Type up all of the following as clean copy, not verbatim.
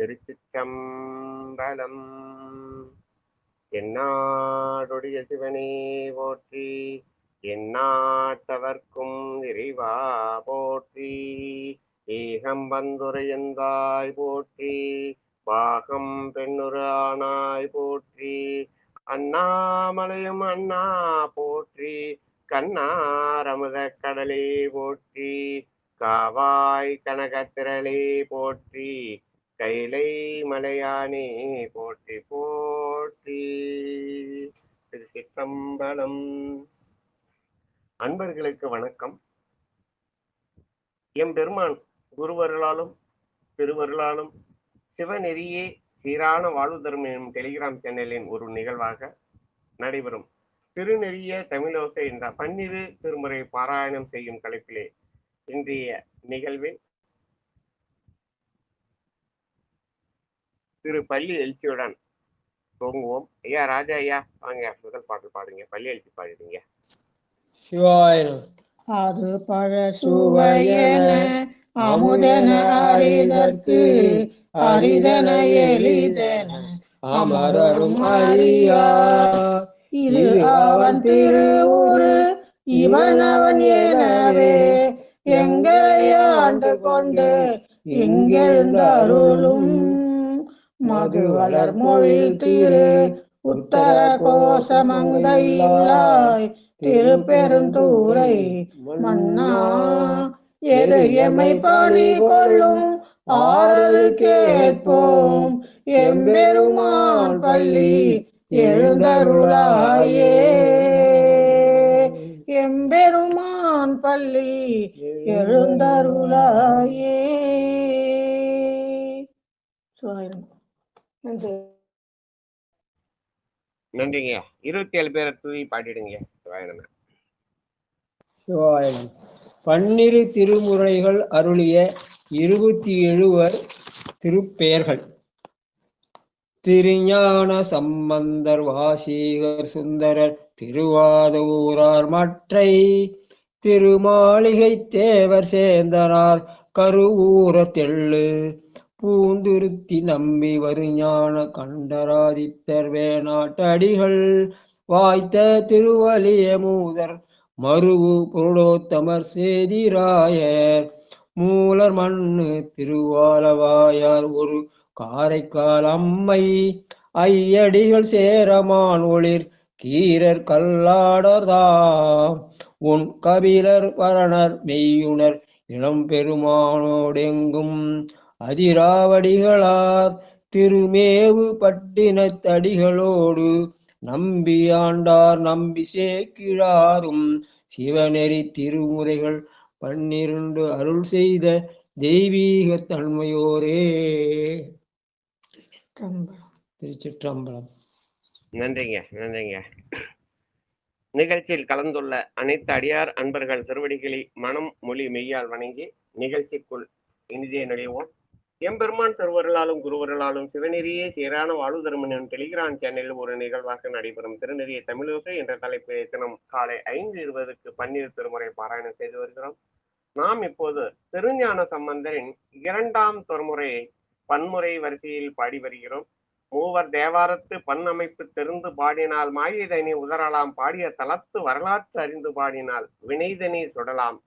திருச்சிற்றம்பலம். எந்நாடுடைய சிவனே போற்றி, எந்நாட்டவர்க்கும் இறைவா போற்றி. ஏகம் வந்துரையந்தாய் போற்றி, பாகம் பெண்ணுரு ஆனாய் போற்றி. அண்ணாமலையும் அண்ணா போற்றி, கண்ணாரமுத கடலே போற்றி. காவாய் கனகத்திரளே போற்றி, கைலை மலையானே போற்றி போற்றி. திருச்சிற்றம்பலம். அன்பர்களுக்கு வணக்கம். எம்பெருமான் குருவருளாலும் திருவருளாலும் சிவநெறியே சீரான வாழ்வு தரும் எனும் டெலிகிராம் சேனலின் ஒரு நிகழ்வாக நடைபெறும் திருநெறிய தமிழோசை என்ற பன்னிரு திருமுறை பாராயணம் செய்யும் தலைப்பிலே இன்றைய நிகழ்வில் திரு பள்ளி எழுச்சியுடன் துவங்குவோம். ஐயா ராஜா ஐயா வாங்க, முதல் பாட்டு பாடுங்க, பள்ளி எழுச்சி பாடுறீங்க. அது பழ சுவையன அமுதன அறிதற்கு அரிதன எளிதன அமரரும் அறியா. இது அவன் திருவுரு இவன் அவன் எனவே எங்களை ஆண்டு கொண்டு இங்கெழுந்தருளும். மது வளர் மொழி திரு உத்தர கோசமங்கையிலாய் திருப்பெருந்தூரை மன்னா எது எமை பணி கொள்ளும் ஆறது கேட்போம். எம்பெருமான் பள்ளி எழுந்தருளாயே, எம்பெருமான் பள்ளி எழுந்தருளாயே. நன்றிங்க. 27 பேரை தூவி பாடிடுங்க. பன்னிரு திருமுறைகள் அருளிய 27 திருப்பெயர்கள். திருஞான சம்பந்தர், வாசீகர், சுந்தரர், திருவாதூரார், மற்றை திருமாளிகை தேவர், சேந்தனார், கருவூர தெள்ளு, பூந்துருத்தி நம்பி, வருஞான கண்டராதித்தர், வேணாட்டடிகள், வாய்த்த திருவலிய மூதர், மருவு புருடோத்தமர், சேதிராயர், மூலர் மண்ணு திருவாலவாயார், ஒரு காரைக்கால் அம்மை, ஐயடிகள், சேரமான் ஒளிர் கீரர், கல்லாடர்தாம், உன் கபிலர், வரணர், மெய்யுணர் இளம்பெருமானோடெங்கும் அதிராவடிகளார், திருமேவு பட்டினத்தடிகளோடு நம்பி ஆண்டார், நம்பி சேக்கிழாரும், சிவநெறி திருமுறைகள் 12 அருள் செய்த தெய்வீக தன்மையோரே. திருச்சிற்றம்பலம். நன்றிங்க, நன்றிங்க. நிகழ்ச்சியில் கலந்துள்ள அனைத்து அடியார் அன்பர்கள் திருவடிகளை மனம் மொழி மெய்யால் வணங்கி நிகழ்ச்சிக்குள் இனிதே நுழைவோம். எம்பெருமான் திருவருளாலும் குருவருளாலும் சிவநெறியே சீரான வாழ்வு தரும் எனும் டெலிகிராம் சேனலில் ஒரு நிகழ்வாக நடைபெறும் திருநெறிய தமிழோசை என்ற தலைப்பில் தினம் காலை 5:20 பன்னிரு திருமுறை பாராயணம் செய்து வருகிறோம். நாம் இப்போது திருஞான சம்பந்தரின் 2ஆம் திருமுறையை பன்முறை வரிசையில் பாடி வருகிறோம். மூவர் தேவாரத்து பண் அமைப்பு தெரிந்து பாடினால் மாயதனி உதரலாம், பாடிய தலத்து வரலாற்று அறிந்து பாடினால் வினைதனி சுடலாம்,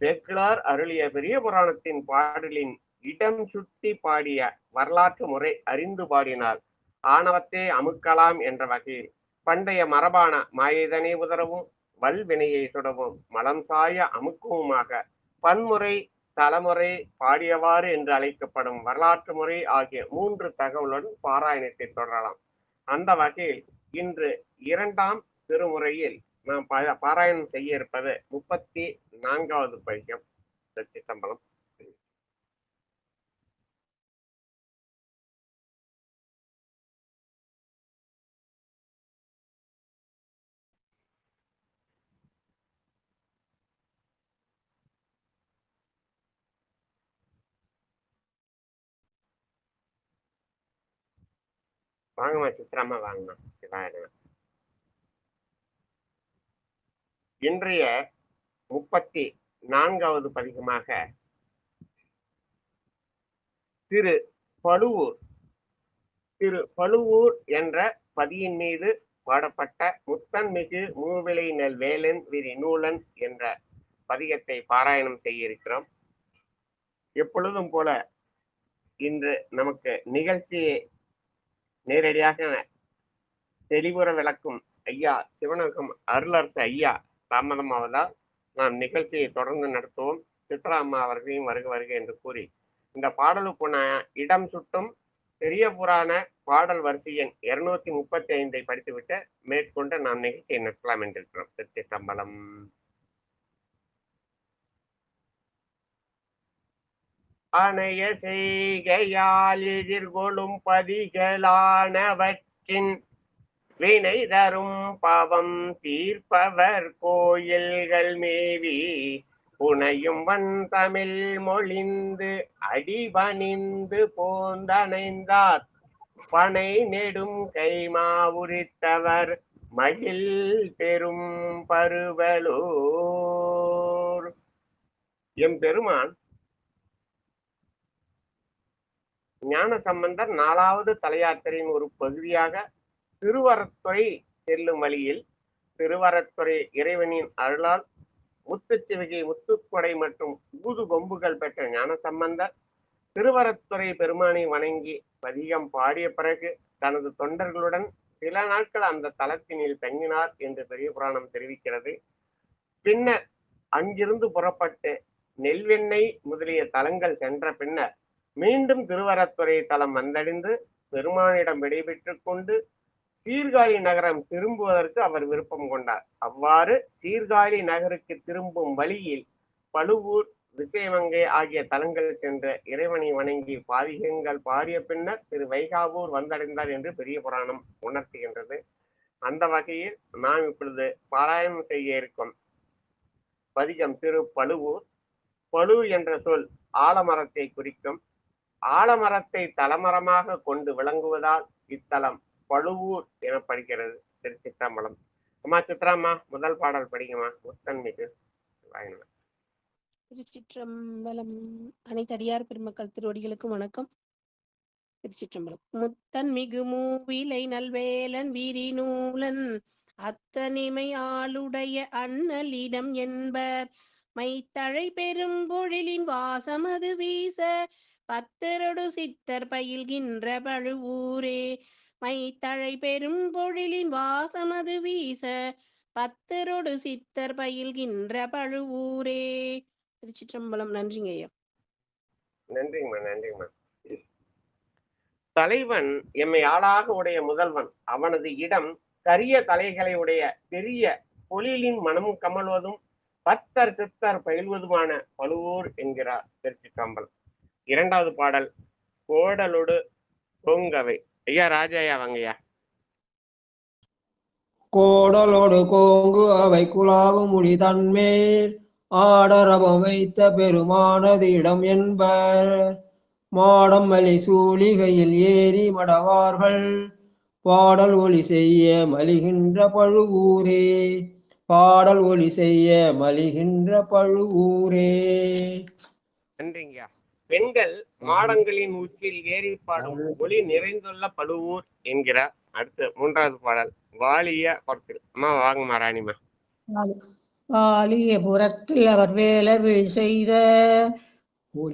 சேக்கிழார் அருளிய பெரிய புராணத்தின் பாடலின் இடம் சுட்டி பாடிய வரலாற்று முறை அறிந்து பாடினால் ஆணவத்தை அமுக்கலாம் என்ற வகையில் பண்டைய மரபான மாயதனி உதரவும் வல்வினையை சுடவும் மலம் சாய அமுக்கவுமாக பன்முறை தலைமுறை பாடியவாறு என்று அழைக்கப்படும் வரலாற்று முறை ஆகிய 3 தகவலுடன் பாராயணத்தை தொடரலாம். அந்த வகையில் இன்று 2ஆம் திருமுறையில் நாம் பாராயணம் செய்ய இருப்பது 34வது பதிகம். திருச்சிற்றம்பலம். வாங்கம்மா சித்திரமா, வாங்கம்மா. இன்றைய 34வது பதிகமாக திரு பழுவூர். திரு பழுவூர் என்ற பதியின் மீது பாடப்பட்ட முத்தன்மிகு மூவிலை நல் வேலன் விரி நூலன் என்ற பதிகத்தை பாராயணம் செய்ய இருக்கிறோம். எப்பொழுதும் போல இன்று நமக்கு நிகழ்ச்சியை நேரடியாக தெளிவுற விளக்கும் ஐயா சிவனகம் அருளரசு ஐயா தாமதமாவதால் நாம் நிகழ்ச்சியை தொடர்ந்து நடத்துவோம். சித்ரா அம்மா அவர்களையும் வருக வருக என்று கூறி இந்த பாடலுக்குன இடம் சுட்டும் பெரிய புராண பாடல் வரிசை எண் 235 படித்துவிட்டு மேற்கொண்டு நாம் நிகழ்ச்சியை நடத்தலாம் என்றிருக்கிறோம். திருச்சிற்றம்பலம். அணைய செய்கையால் எதிர்கொள்ளும் பதிகளானவற்றின் வினை தரும் பாவம் தீர்ப்பவர் கோயில்கள் மேவி புனையும் வன் தமிழ் மொழிந்து அடிபணிந்து போந்தணைந்தார் பனை நெடும் கைமா உரித்தவர் மகிழ் பெரும் பருவலூர். எம்பெருமான் ஞான சம்பந்தர் 4வது தலையாத்திரையின் ஒரு பகுதியாக திருவரத்துறை செல்லும் வழியில் திருவரத்துறை இறைவனின் அருளால் முத்துச்சிவிகை முத்துக்கொடை மற்றும் ஊது கொம்புகள் பெற்ற ஞான சம்பந்தர் திருவரத்துறை பெருமானை வணங்கி பதிகம் பாடிய பிறகு தனது தொண்டர்களுடன் சில நாட்கள் அந்த தலத்தினில் தங்கினார் என்று பெரிய புராணம் தெரிவிக்கிறது. பின்னர் அங்கிருந்து புறப்பட்டு நெல்வெண்ணெய் முதலிய தலங்கள் சென்ற பின்னர் மீண்டும் திருவரத்துறை தலம் வந்தடைந்து பெருமானிடம் விடைபெற்று கொண்டு சீர்காழி நகரம் திரும்புவதற்கு அவர் விருப்பம் கொண்டார். அவ்வாறு சீர்காழி நகருக்கு திரும்பும் வழியில் பழுவூர், விசயமங்கை ஆகிய தலங்கள் சென்ற இறைவனை வணங்கி பாதிகங்கள் பாடிய பின்னர் திரு வைகாவூர் வந்தடைந்தார் என்று பெரிய புராணம் உணர்த்துகின்றது. அந்த வகையில் நாம் இப்பொழுது பாராயணம் செய்ய இருக்கும் பதிகம் திரு பழுவூர். பழு என்ற சொல் ஆலமரத்தை குறிக்கும். ஆலமரத்தை தலமரமாக கொண்டு விளங்குவதால் இத்தலம் பழுவூர் எனப்படுகிறது. திருச்சிற்றம்பலம். அம்மா சித்ராம்மா முதல் பாடல் படிக்குமா? முத்தன்மிகு திருச்சிற்றம்பலம். அனைத்து அடியார் பெருமக்கள் திருவடிகளுக்கும் வணக்கம். திருச்சிற்றம்பலம். முத்தன்மிகு மூவிலை நல்வேலன் விரி நூலன் அத்தனிமை ஆளுடைய அண்ணலிடம் என்பர் மைத்தழை பெரும் பொழிலின் வாசமது வீச பத்தரொடு சித்தர் பயில்கின்ற பழுவூரே. மைத்தழை பெரும் பொழிலின் வாசமது வீச பத்தரொடு சித்தர் பயில்கின்ற பழுவூரே. திருச்சிற்றம்பலம். நன்றிங்க ஐயா. நன்றிங்கம்மா, நன்றிங்கம்மா. தலைவன் எம்மை ஆளாக உடைய முதல்வன். அவனது இடம் கரிய தலைகளை உடைய பெரிய பொழிலின் மனம் கமழ்வதும் பத்தர் சித்தர் பயில்வதுமான பழுவூர் என்கிறார் திருச்சிற்றம்பலம். 2வது பாடல் கோடலோடு கோங்கவை. ஐயா ராஜாயா வாங்கய்யா. கோடலோடு கோங்கு அவை குலாவு முடி தன்மேல் ஆடரபம் வைத்த பெருமானது இடம் என்பர் மாடம் மலி சூழிகையில் ஏறி மடவார்கள் பாடல் ஒளி செய்ய மலிகின்ற பழுவூரே. பாடல் ஒளி செய்ய மலிகின்ற பழுவூரே. நன்றிங்கய்யா. பெண்கள் மாடங்களின் உச்சியில் ஏறி பாடும் ஒளி நிறைந்துள்ள பழுவூர் என்கிறார். அடுத்து 3வது பாடல் வாலிய பொறுத்தில். அம்மா வாங்கம்மா ராணிமா. வாலிய புறத்தில் அவர் வேல விழி செய்த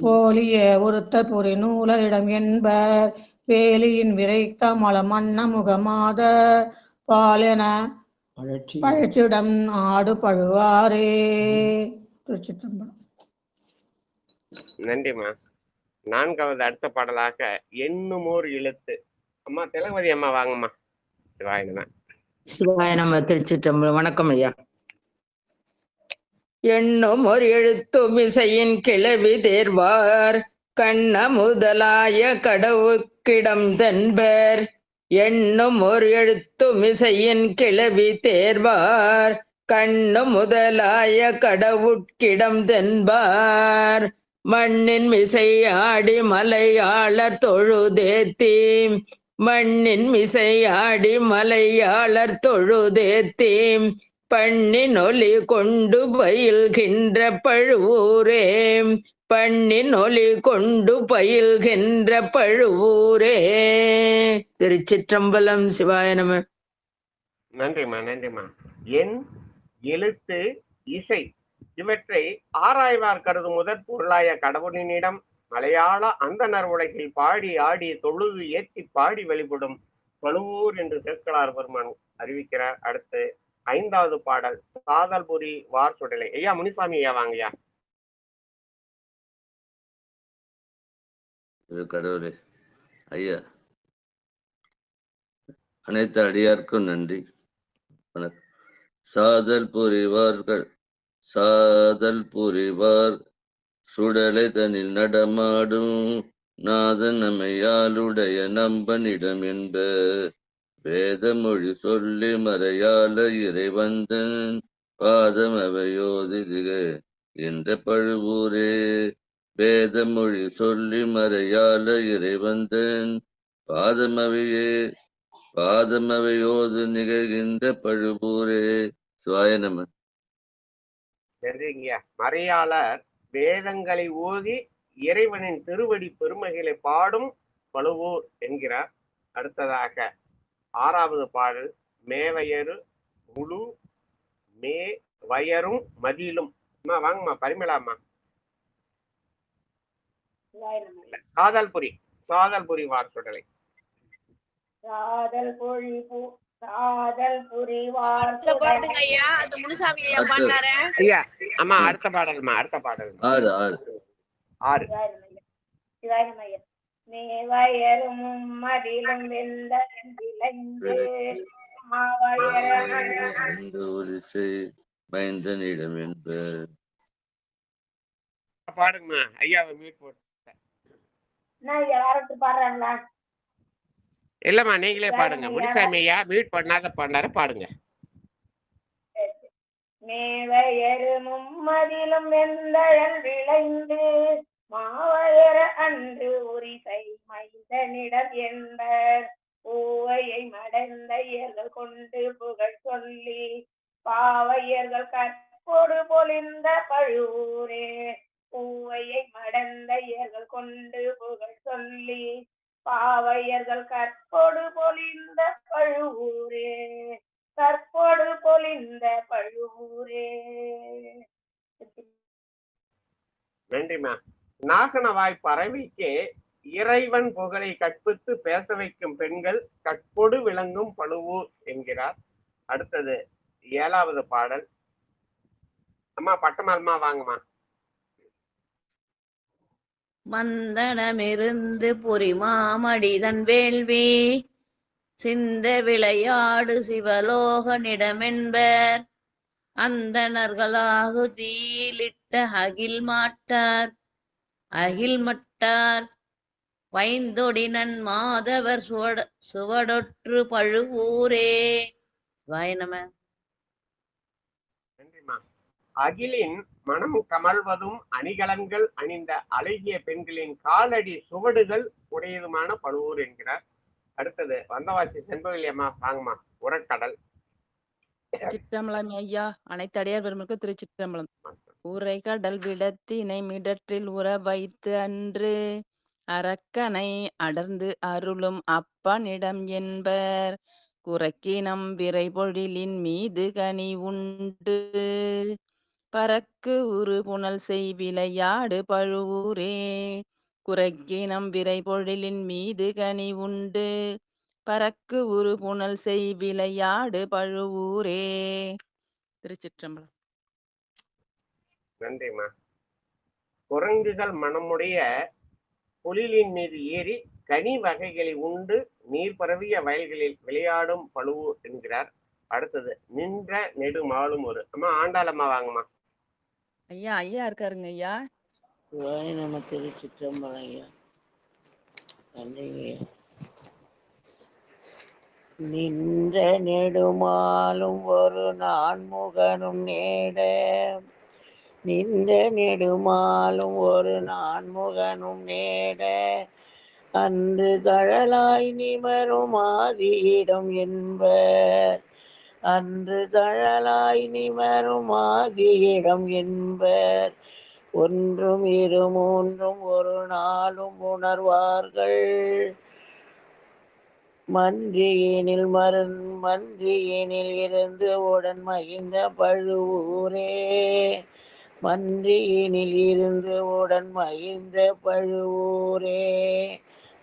போலிய ஒருத்த பொறி நூலரிடம் என்பர் வேலியின் விரைத்த மல மன்ன முகமாத பாலென பழச்சிடம் ஆடு பழுவாரே. திருச்சிற்றம்பலம். நன்றிம்மா. 4வது அடுத்த பாடலாக எண்ணுமோர் இழுத்து. அம்மா திலகவதி அம்மா வாங்கம்மா. சிவாய நம. திருச்சிற்றம்பலம். வணக்கம் ஐயா. எண்ணும் ஒரு எழுத்துமிசையின் கிளவி தேர்வார் கண்ண முதலாய கடவுக்கிடம் தென்பர். எண்ணும் ஒரு எழுத்துமிசையின் கிளவி தேர்வார் கண்ணு முதலாய கடவுட்கிடம் தென்பார். மண்ணின் மிசை ஆடி மலையாளர் தொழுதேத்தி மண்ணின் மிசை ஆடி மலையாளர் தொழுதேத்தி பண்ணின் ஒலி கொண்டு பயில்கின்ற பழுவூரே. பண்ணின் ஒலி கொண்டு பயில்கின்ற பழுவூரே. திருச்சிற்றம்பலம். சிவாய நம. நன்றிம்மா, நன்றிம்மா. எண், எழுத்து, இசை இவற்றை ஆராய்வார் கருதும் முதற் பொருளாய கடவுளினிடம் மலையாள அந்தணர் உலகில் பாடி ஆடி தொழுது ஏற்றி பாடி வழிபடும் பழுவூர் என்று சேக்கலார் பெருமான் அறிவிக்கிறார். அடுத்து 5வது பாடல் சாதல்புரி வார் சுடலை. ஐயா முனிசாமி ஐயா வாங்கய்யா. கடவுளே ஐயா, அனைத்து அடியார்க்கும் நன்றி. சாதல் புரிவார் சுடலை தனில் நடமாடும் நாதன் நம்மையாளுடைய நம்பனிடம் என்ப வேதமொழி சொல்லி மறையாள இறைவந்தன் பாதம் அவையோதிக என்ற பழுவூரே. வேதமொழி சொல்லி மறையாள இறைவந்தன் பாதமவையோது நிகழ்கின்ற பழுவூரே. சிவாய நம. நன்றிங்கய்யா. மறையாளர் வேதங்களை ஓதி இறைவனின் திருவடி பெருமைகளை பாடும் பழுவூர் என்கிறார். அடுத்ததாக 6வது பாடல் மேவயரு முழு மே வயரும் மதிலும். அம்மா வாங்கம்மா, பரிமளாம்மா. சாதல்புரி வார் சுடலை. ஐயா அம்மா அடுத்த பாடல்மா, அடுத்த பாடல் 6. மேவயரும் மதிலும் வெந்த மைந்தனிடம் என்ப. பாடுங்கம்மா. ஐயாவை மியூட் போட்டு. பாடுறாங்களா? இல்லம்மா, நீங்களே பாடுங்க. முனிசாமி ஐயா மியூட் பண்ணாத பாடினாரு, பாடுங்க. மேவயரும் மதிலும் வெந்தழல் விளைந்து மாவயர அன்று உரிசை மைந்தனிடம் என்பர் பூவையை மடந்தையர்கள் கொண்டு புகழ் சொல்லி பாவையர்கள் கற்போடு பொலிந்த பழுவூரே. பூவையை மடந்தையர்கள் கொண்டு புகழ் சொல்லி பாவையர்கள் கற்போடு பொலிந்த பழுவூரே. கற்போடு பொலிந்த பழுவூரே. நன்றிமா. நாகனவாய் பறவைக்கே இறைவன் புகழை கற்பித்து பேச வைக்கும் பெண்கள் கற்போடு விளங்கும் பழுவூர் என்கிறார். அடுத்தது 7வது பாடல். அம்மா பட்டமால்மா வாங்கம்மா. மந்தனமிருந்து பொறிமாமடிதன் வேள்வி சிந்த விளையாடு சிவலோகனிடமென்பர் அந்தணர்களாகு தீயிலிட்ட அகில் மட்டார் வைந்தொடினன் மாதவர் சுவடொற்று பழுவூரே. வாயனம. நன்றிமா. அகிலின் மனம் கமழ்வதும் அணிகலன்கள் அணிந்த அழகிய பெண்களின் காலடி சுவடுகள் உடையதுமான பழுவூர் என்கிறார். அடுத்தது வந்தவாசி செண்பகவல்லி அம்மா வாங்கம்மா. உரக்கடல். சிற்றம்பலம் ஐயா, அனைத்து அடியார் பெருமக்களுக்கு திருச்சிற்றம்பலம். உரை கடல் விடத்தினை மிடற்றில் உற வைத்து அன்று அரக்கனை அடர்ந்து அருளும் அப்பனிடம் என்பர் குறைக்கினம் விரைபொழிலின் மீது கனி உண்டு பறக்கு உரு புனல் செய் விளையாடு பழுவூரே. குறைக்கினம் விரைபொழிலின் மீது கனி உண்டு பறக்கு உரு புனல் செய் விளையாடு பழுவூரே. திருச்சிற்றம்பலம். நன்றிமா. குரங்குகள் மனமுடைய புலிலின் மீது ஏறி கனி வகைகளை உண்டு நீர் பரவிய வயல்களில் விளையாடும் பழுவூர் என்கிறார். அடுத்தது நின்ற நெடுமாலும் ஒரு. அம்மா ஆண்டாளம்மா வாங்கம்மா. ஐயா இருக்காருங்க ஐயா. நம்ம திருச்சிற்றம்பலம் ஐயா. நின்ற நெடுமாலும் ஒரு நான்முகனும் நேட நின்ற நெடுமாலும் ஒரு நான்முகனும் நேட அன்று தழலாய் நிமரும் ஆதியிடம் என்பர் அன்று தழலாய் நிமரும் ஆதியிடம் என்பர் ஒன்றும் இரு மூன்றும் ஒரு நாளும் உணர்வார்கள். மன்றியினில் இருந்து உடன் மகிழ்ந்த பழுவூரே. மன்றியினில் இருந்து உடன் மகிழ்ந்த பழுவூரே.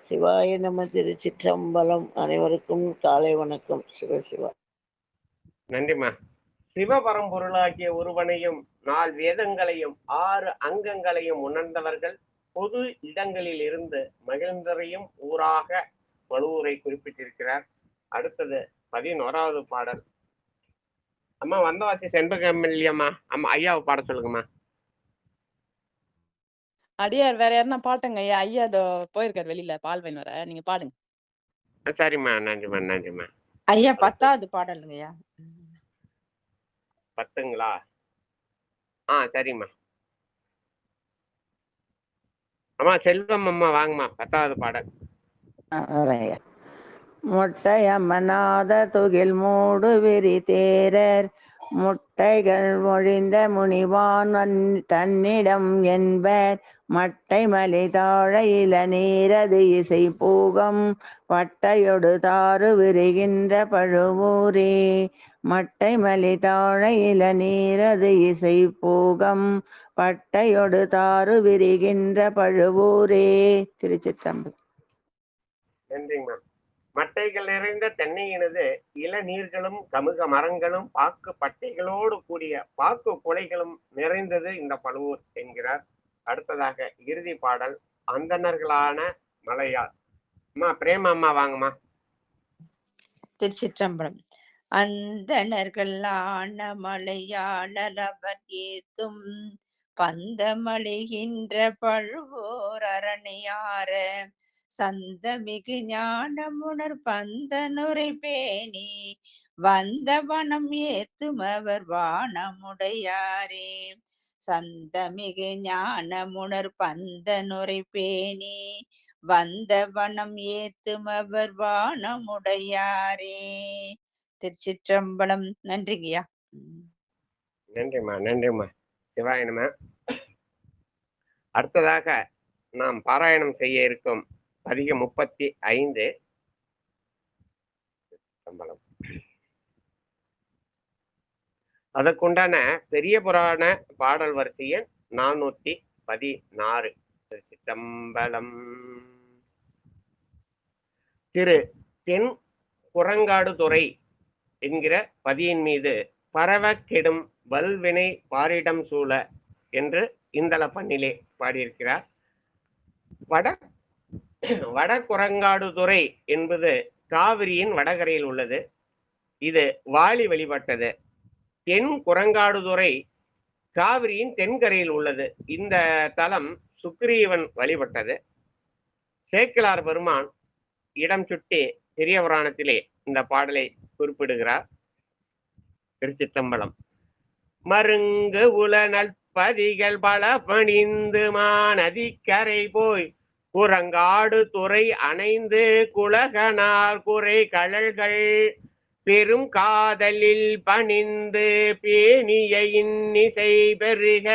சிவாய நம. திருச்சிற்றம்பலம். அனைவருக்கும் காலை வணக்கம். சிவசிவா. நன்றிம்மா. சிவபரம்பொருளாகிய ஒருவனையும் 4 வேதங்களையும் 6 அங்கங்களையும் உணர்ந்தவர்கள் பொது இடங்களில் இருந்து மகிழ்ந்தரையும் ஊராக பழுவூரை குறிப்பிட்டிருக்கிறார். அடுத்தது 11வது பாடல். அம்மா வந்தவாசி செண்பகமில்லையம்மா, அம்மா ஐயாவை பாட சொல்லுங்கம்மா. அடியார் வேற யாருன்னா பாட்டுங்க ஐயா. ஐயா அதோ போயிருக்காரு வெளியில பால் வாங்கி வர. நீங்க பாடுங்க. சரிம்மா. நன்றிம்மா. நன்றிம்மா. ஐயா 10வது பாடலுங்கய்யா. 10ங்களா? சரிம்மா. அம்மா செல்வம் அம்மா வாங்கம்மா. 10வது பாடல். முட்டையம்மநாத துகில் மூடு விரி தேரர் முட்டைகள் மொழிந்த முனிவான் தன்னிடம் என்பர் மட்டை மலி தாழ இள நீரது இசை பூகம் பட்டையொடு தாறு விரிகின்ற பழுவூரே. மட்டை மலி தாழ இள நீரது இசை பூகம் பட்டையொடு தாறு விரிகின்ற பழுவூரே. திருச்சிற்றம்பலம். நன்றிங்கம்மா. மட்டைகள் நிறைந்த தென்னையினது இளநீர்களும் கமுக மரங்களும் பாக்கு பட்டைகளோடு கூடிய பாக்கு குலைகளும் நிறைந்தது இந்த பழுவூர் என்கிறார். அடுத்ததாக இறுதி பாடல் அந்தணர்களான மலையார். அம்மா பிரேமா அம்மா வாங்கம்மா. திருச்சிற்றம்பலம். அந்தணர்கள் ஆன மலையாளர் அவர் ஏத்தும் பந்தமழிகின்ற பழுவோர் அரணியார சந்தமிகு ஞானமுணர் பந்தனுரை பேணி வந்த வனம் ஏத்தும் அவர் வானமுடையாரே. சந்தமிகு ஞானமுணர் பந்தனுரை பேணி வந்த வனம் ஏத்தும் அவர் வானமுடையாரே. திருச்சிற்றம்பலம். நன்றிங்கய்யா. நன்றிம்மா. நன்றிம்மா. சிவாயனமா. அடுத்ததாக நாம் பாராயணம் செய்ய இருக்கும் பதிகம் 35. அதற்குண்டான பெரிய புராண பாடல் வரிசையன் 416. சித்தம்பலம். திரு தென் குரங்காடுதுறை என்கிற பதியின் மீது பரவ கெடும் வல்வினை பாரிடம் சூழ என்று இந்தள பண்ணிலே பாடியிருக்கிறார். வட குரங்காடுதுறை என்பது காவிரியின் வடகரையில் உள்ளது. இது வாலி வழிபட்டது. தென் குரங்காடுதுறை காவிரியின் தென்கரையில் உள்ளது. இந்த தலம் சுக்ரீவன் வழிபட்டது. சேக்கிழார் பெருமான் இடம் சுட்டி பெரிய புராணத்திலே இந்த பாடலை குறிப்பிடுகிறார். திருச்சிற்றம்பலம். மருங்கு உல நற்பதிகள் பல பணிந்து மாநதிக்கரை போய் குரங்காடு துறை அணைந்து குலகனார் குறை கழல்கள் பெரும் காதலில் பணிந்து பேணிய இன்னிசை பெருக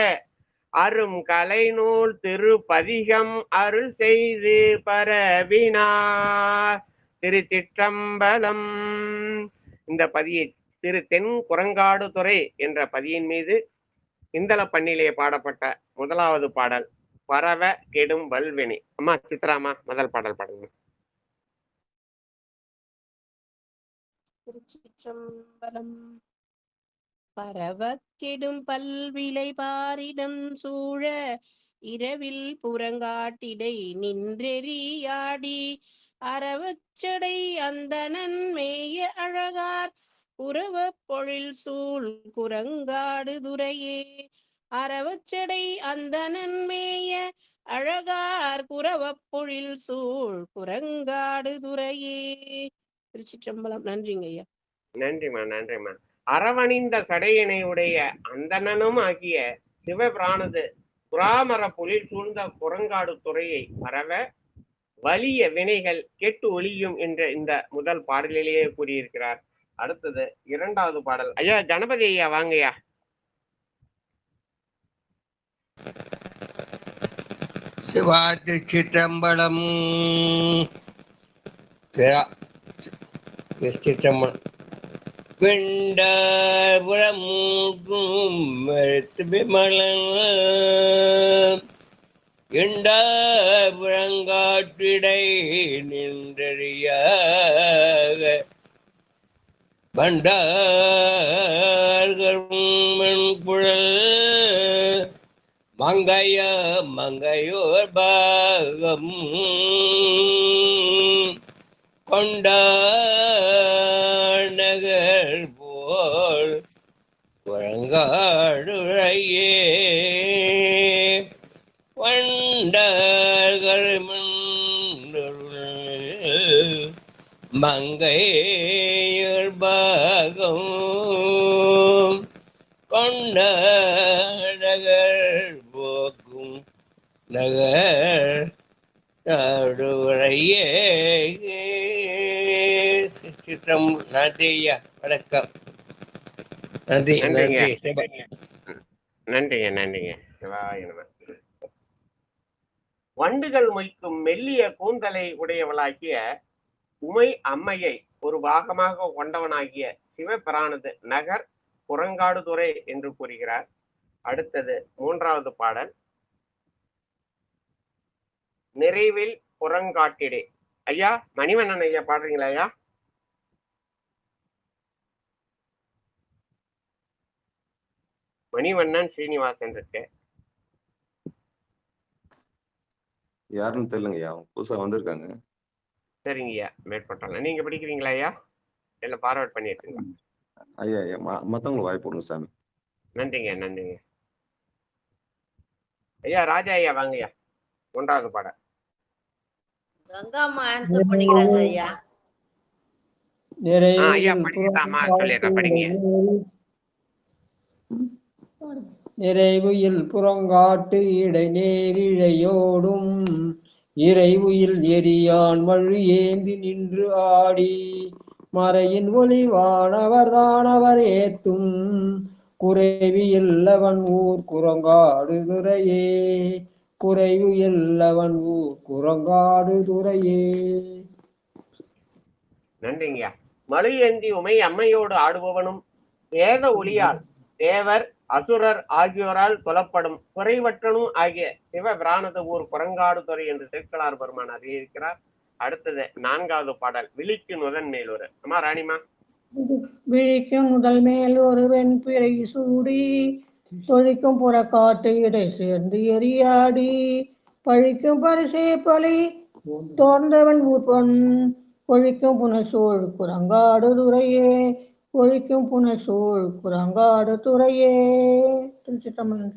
அரும் கலைநூல் திருப்பதிகம் அருள் செய்து பரவினார். திருச்சிற்றம்பலம். இந்த பதியை திரு தென் குரங்காடுதுறை என்ற பதியின் மீது இந்தள பண்ணிலே பாடப்பட்ட 1வது பாடல் பரவ கெடும் வல்வினை. அம்மா சித்ராமா முதல் பாடல் பாடுங்க. திருச்சிற்றம்பலம். பரவ கெடும் பல்விலை பாரிடம் சூழ இரவில் புறங்காட்டிடை நின்றெறியாடி அரவச்சடை அந்தணன் மேய அழகார் புறவ பொழில் சூழ் குரங்காடு துறையே. அரவச்சடை அந்தணன் மேய அழகார் புறவ பொழில் சூழ் குரங்காடு துறையே. திருச்சிற்றம்பலம். நன்றிங்க ஐயா. நன்றிமா. நன்றிமா. அரவணிந்த சடையினையுடைய அந்தணனும் ஆகிய சிவபிரானது புறாமர பொழில் சூழ்ந்த குரங்காடு துறையை பரவ வலிய வினைகள் கெட்டு ஒளியும் என்ற இந்த முதல் பாடலிலேயே கூறியிருக்கிறார். அடுத்தது 2வது பாடல். ஐயா கணபதி ஐயா வாங்கய்யா. சிவா திருச்சிற்றம்பலம். திருச்சிற்றம்பலம். வெண்டாபுரம் விமலன் எண்டாபுரங்காற்றிடை நின்றறியாக பண்டார்கள் குழல் மங்கையோர் பாகம் கொண்டார் போல் குரங்காடுரையே வண்டார்கள் மங்கையோர் பாகம் கொண்டார் போக்கும் நகர் நாடுரையே. சித்தம் நன்றியா, வணக்கம். நன்றி நன்றிங்க நன்றி. நன்றிங்க நன்றிங்க. சிவாய நம. வண்டுகள் மொய்க்கும் மெல்லிய கூந்தலை உடையவளாகிய உமை அம்மையை ஒரு பாகமாக கொண்டவனாகிய சிவபிரானது நகர் புறங்காடுதுறை என்று கூறுகிறார். அடுத்தது 3வது பாடல். நிறைவில் புறங்காட்டிடே. ஐயா மணிவண்ணன் ஐயா பாடுறீங்களா ஐயா? மணிவண்ணன் ஸ்ரீனிவாசன் இருக்கு. யாருன்னு தெரியலங்கய்யா, அவங்க புதுசா வந்திருக்காங்க. சரிங்கய்யா, மேற்பட்டாங்க. நீங்க படிக்கிறீங்களா ஐயா? இல்ல ஃபார்வர்ட் பண்ணிருக்கீங்களா? ஐயா ஐயா மத்தவங்களுக்கு வாய்ப்பு கொடுங்க சாமி. நன்றிங்க நன்றிங்க ஐயா. ராஜா ஐயா வாங்கய்யா. 1வது பாடல். கங்காம்மா ஆன்சர் பண்ணிக்கிறாங்க ஐயா. ஐயா படிக்கலாமா? சொல்லிடுறேன், படிங்க. நிறைவுயில் புறங்காட்டு இடை நேரிழையோடும் இறைவுயில் எரியான் மழு ஏந்தி நின்று ஆடி மறையின் ஒளிவானவர் தானவர் ஏத்தும் குறைவு எல்லவன் ஊர் குரங்காடுதுறையே. குறைவு எல்லவன் ஊர் குரங்காடுதுறையே. நன்றிங்கய்யா. மழு ஏந்தி உமை அம்மையோடு ஆடுபவனும் வேத ஒளியால் தேவர் அசுரர் ஆகியோரால் கொல்லப்படும் குறைவற்றனும் ஆகிய சிவபிரானது ஊர் குரங்காடுதுறை என்று திருக்கலார் பெருமான் அறிவிக்கிறார். அடுத்தது 4வது பாடல். விழிக்கு முதன் மேலொரு. அம்மா ராணிமா. விழிக்கும் முதல் மேல் ஒரு வெண்பிறை சூடி தொழிக்கும் புறக்காட்டு இடை சேர்ந்து எரியாடி பழிக்கும் பரிசே பழி தோர்ந்தவன் ஊர்பொன் ஒழிக்கும் புனசூழ் குரங்காடுதுறையே. ஒழிக்கும் புனசூழ் குரங்காடுதுறையே. திருச்சிற்றம்பலம்.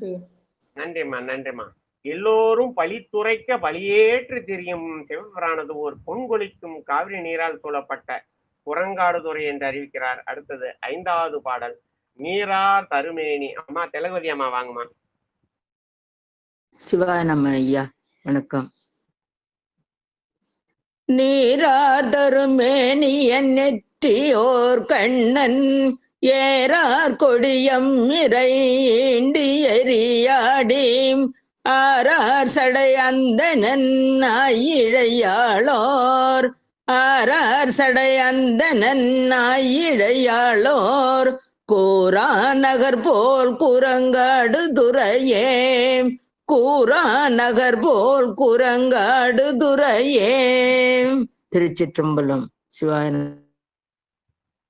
நன்றிம்மா நன்றிம்மா. எல்லோரும் பழித்துரைக்க பழியேற்று திரியும் சிவபிரானது ஒரு பொன்கொழிக்கும் காவிரி நீரால் சூழப்பட்ட புறங்காடுதுறை என்று அறிவிக்கிறார். அடுத்தது 5வது பாடல். நீரார் தருமேனி. அம்மா தெலகுவதி அம்மா வாங்கம்மா. சிவாய நம ஐயா, வணக்கம். நீரார் தருமேனிய நெற்றியோர் கண்ணன் ஏறார் கொடியம் இறைண்டி எரியாடி ஆரார் சடை அந்தணன் ஆயிழையாளோர் ஆரார் சடை அந்தணன் ஆயிழையாளோர் கூரா நகர் போல் குரங்காடுதுறையே. கூரா நகர் போல் குரங்காடுதுறையே. திருச்சிற்றம்பலம். சிவாய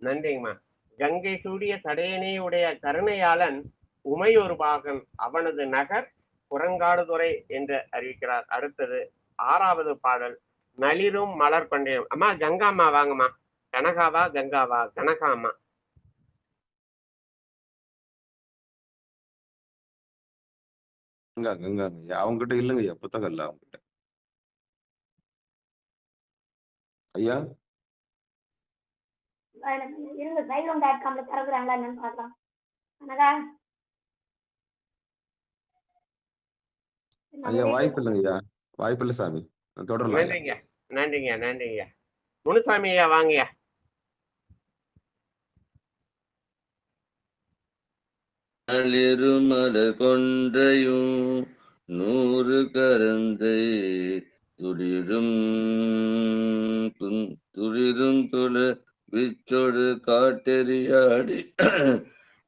நன்றிங்கம்மா. கங்கை சூடிய சடையனே உடைய கருணையாளன் உமை ஒரு பாகன், அவனது நகர் புறங்காடுதுறை என்று அறிவிக்கிறார். அடுத்தது 6வது பாடல். நளிரும் மலர் கொண்டேன். அம்மா கங்காம்மா வாங்கம்மா. கனகாவா கங்காவா? கனகா அம்மா. கங்காங்க அவங்க கிட்ட இல்லைங்க ஐயா, புத்தகம் இல்ல அவங்க கிட்ட. ஐயா இருங்க, சைலம்.comல திறக்குறாங்களா என்னன்னு பார்க்கலாம். ஐயா வாய்ப்பு இல்லைங்க ஐயா, வாய்ப்பு இல்லை சாமி. தொடரலாம். நன்றிங்க நன்றிங்க நன்றிங்க. முனுசாமி ஐயா வாங்கய்யா. நளிருமலர் கொன்றையும் நூறு கரந்தை துளிரும் துளிரும் துள விச்சொடு காட்டெறியாடி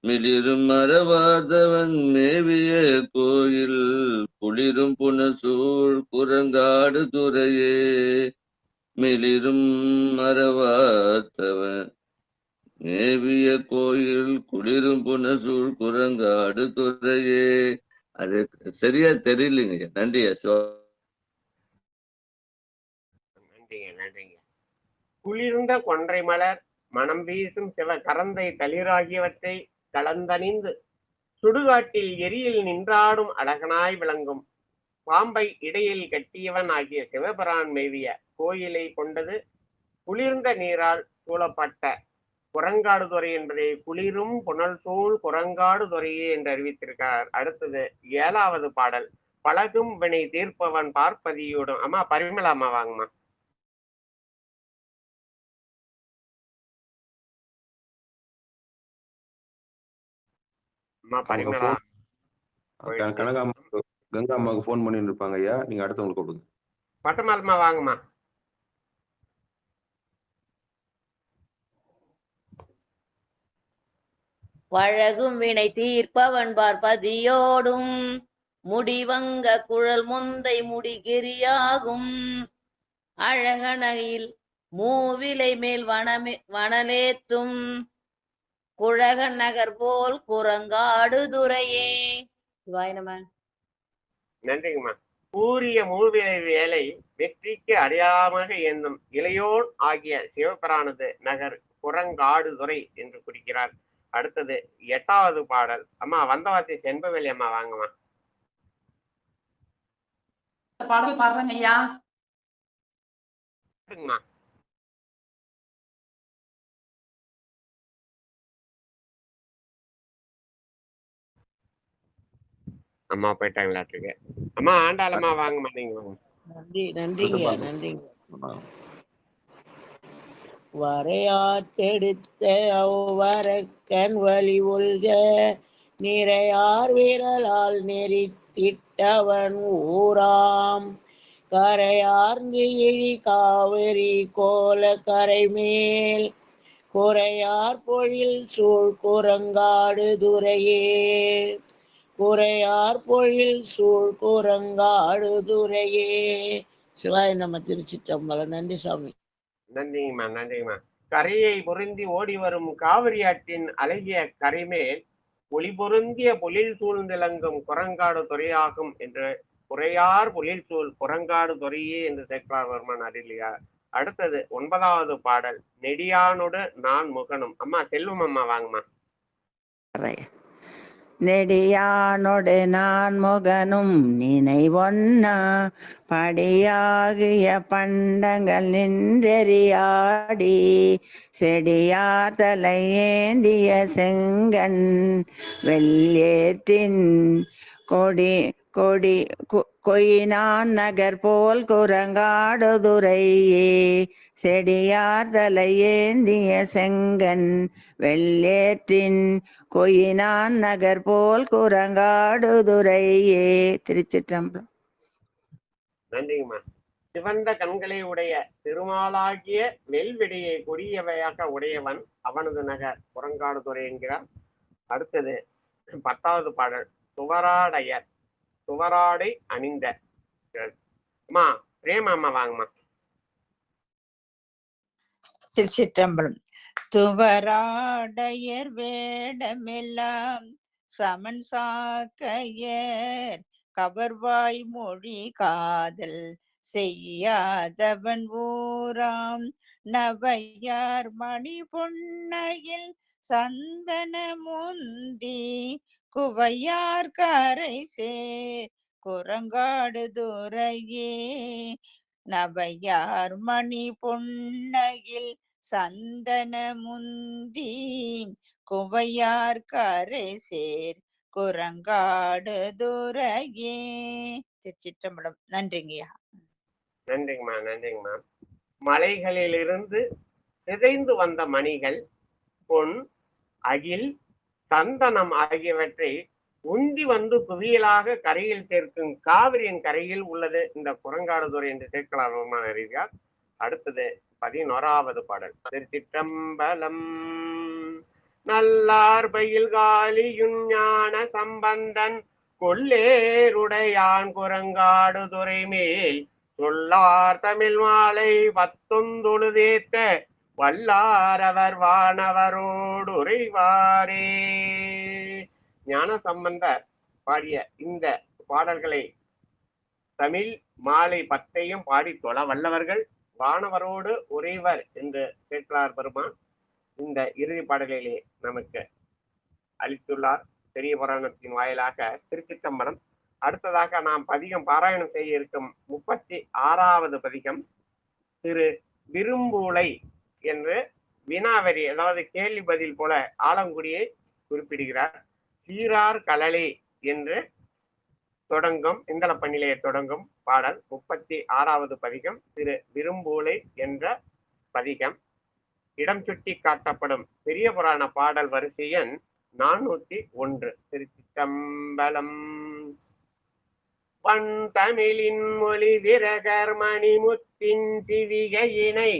மிளிரும் மரவாதவன் மேவிய கோயில் குளிரும் புனசூழ் குரங்காடு துறையே மிளிரும் மரவாதவன் மேவிய கோயில் குளிரும் புனசூழ் குரங்காடு துறையே. அது சரியா தெரியலைங்க. நன்றி. நன்றிங்க. குளிர்ந்த கொன்றை மலர் மனம் வீசும் சிவ கரந்தை தளிராகியவற்றை கலந்தணிந்து சுடுகாட்டில் எரியில் நின்றாடும் அழகனாய் விளங்கும் பாம்பை இடையில் கட்டியவன் ஆகிய சிவபிரான் மேவிய கோயிலை கொண்டது குளிர்ந்த நீரால் சூழப்பட்ட குரங்காடு துறை என்பதை குளிரும் புனல் சூழ் குரங்காடு துறையே என்று அறிவித்திருக்கார். அடுத்தது 7வது பாடல். பழகும் வினை தீர்ப்பவன் பார்ப்பதியோடும். அம்மா பரிமளா அம்மா வாங்கம்மா. அம்மா பரிமளா கங்கா அம்மாவுக்கு போன் பண்ணி இருப்பாங்க ஐயா. நீங்க அடுத்தவங்களுக்கு கூப்பிடுங்க. பட்டமாலம்மா வாங்கம்மா. பழகும் வினை தீர்ப்பவன் பார்ப்பதியோடும் முடிவங்க குழல் முந்தை முடிகிரியாகும் அழகனையில் மூவிலை மேல் வனலேத்தும் குழக நகர் போல் குரங்காடு துறையே. சிவாயினமா. நன்றிங்கம்மா. கூறிய மூவிலை வேலை வெற்றிக்கு அடையாளமாக எண்ணும் இளையோன் ஆகிய சிவபிரானது நகர் குரங்காடுதுறை என்று குறிக்கிறார். அடுத்தது 8வது பாடல். அம்மா வந்தவாசி செண்பவேலி அம்மா வாங்கம்மா. பாடல் பாடுறேங்க ஐயா. அம்மா போயிட்டாங்களாட்டுருக்கு. அம்மா ஆண்டாளம்மா வாங்கம்மா. நீங்க வாங்க. நன்றிங்க. வரையாற்றெடுத்த அவ்வரக்கன் வழி ஒல்க நிறையார் வீரலால் நெறித்திட்டவன் ஊராம் கரையார்ந்து இழி காவிரி கோல கரைமேல் குறையார் பொழில் சூழ் குரங்காடு துறையே. குறையார் பொழில் சூழ் குரங்காடு துறையே. சிவாய நம்ம திருச்சிற்றம்பலம். நன்றி சாமி. நன்றிங்கம்மா. கரையை பொருந்தி ஓடி வரும் காவிரி ஆற்றின் அழகிய கரைமேல் ஒளி பொருந்திய பொழில் சூழ்ந்திலங்கும் குரங்காடு துறையாகும் என்று குறையார் பொழில் சூழ் குரங்காடு துறையே என்று சேக்கலாவர்மன் அருளியார். அடுத்தது 9வது பாடல். நெடியானோடு நான் முகனும். அம்மா செல்வம் அம்மா வாங்கம்மா. நெடியானொடு நான் முகனும் நினைவொன்னா படியாகிய பண்டங்கள் நின்றெறியாடி செடியார் தலை ஏந்திய செங்கண் வெள்ளேற்றின் கொடி கொடி கொயினான் நகர் போல் குரங்காடுதுறையே. செடியார் தலை ஏந்திய செங்கண் வெள்ளேற்றின் கொயினான் நகர் போல் குரங்காடுதுறையே. திருச்சிற்றம்பலம். நன்றிங்கம்மா. சிவந்த கண்களை உடைய திருமாலாகிய வெல்விடையை கொடியவையாக உடையவன் அவனது நகர் குரங்காடுதுறை என்கிறார். அடுத்தது 10வது பாடல். துவராடையர் துவராடை அணிந்த. அம்மா பிரேமா அம்மா வாங்கம்மா. திருச்சிற்றம்பலம். துவராடையர் வேடமெல்லாம் சமன் சாக்கையர் கவர்வாய் மொழி காதல் செய்யாதவன் ஊராம் நவையார் மணி பொன்னையில் சந்தன முந்தி குவையார் கரை சேர் குரங்காடுதுறையே. நவையார் மணி பொன்னையில் சந்தன முந்தி குவையார் கரை சேர் குரங்காடுதுறையே. திருச்சிற்றம்பலம். நன்றிங்கய்யா. நன்றிங்கம்மா. மலைகளிலிருந்து சிதைந்து வந்த மணிகள் பொன் அகில் சந்தனம் ஆகியவற்றை உந்தி வந்து குவியலாக கரையில் சேர்க்கும் காவிரியின் கரையில் உள்ளது இந்த குரங்காடுதுறை என்று சேர்க்கலாம் அறிவியார். அடுத்தது 11வது பாடல். திருச்சிற்றம்பலம். நல்லார் பயில் காலியுஞ் ஞான சம்பந்தன் கொல்லேருடையான் குரங்காடுதுறை மேல் சொல்லார் தமிழ் மாலை 19 வல்லாரவர் வானவரோடு உரைவாரே. ஞான சம்பந்தர் பாடிய இந்த பாடல்களை தமிழ் மாலை 10 பாடி தொழ வல்லவர்கள் வானவரோடு உரைவர் என்று சேக்கலார் பெருமான் இந்த இறுதி பாடலிலே நமக்கு அளித்துள்ளார் பெரிய புராணத்தின் வாயிலாக. திருச்சிற்றம்பலம். அடுத்ததாக நாம் பதிகம் பாராயணம் செய்ய இருக்கும் 36வது பதிகம் திரு விரும்பூலை என்று வினாவரி, அதாவது கேள்வி பதில் போல ஆலங்குடியை குறிப்பிடுகிறார். சீரார் கலலே என்று தொடங்கும் இந்தள பண்ணிலே தொடங்கும் பாடல் 36வது பதிகம் திரு விரும்பூலை என்ற பதிகம். இடம் சுட்டி காட்டப்படும் பெரிய புராண பாடல் வரிசை எண் 401. திருச்சிற்றம்பலம். பண் தமிழின் மொழி விரகர் மணிமுத்தின் சிவிகையினை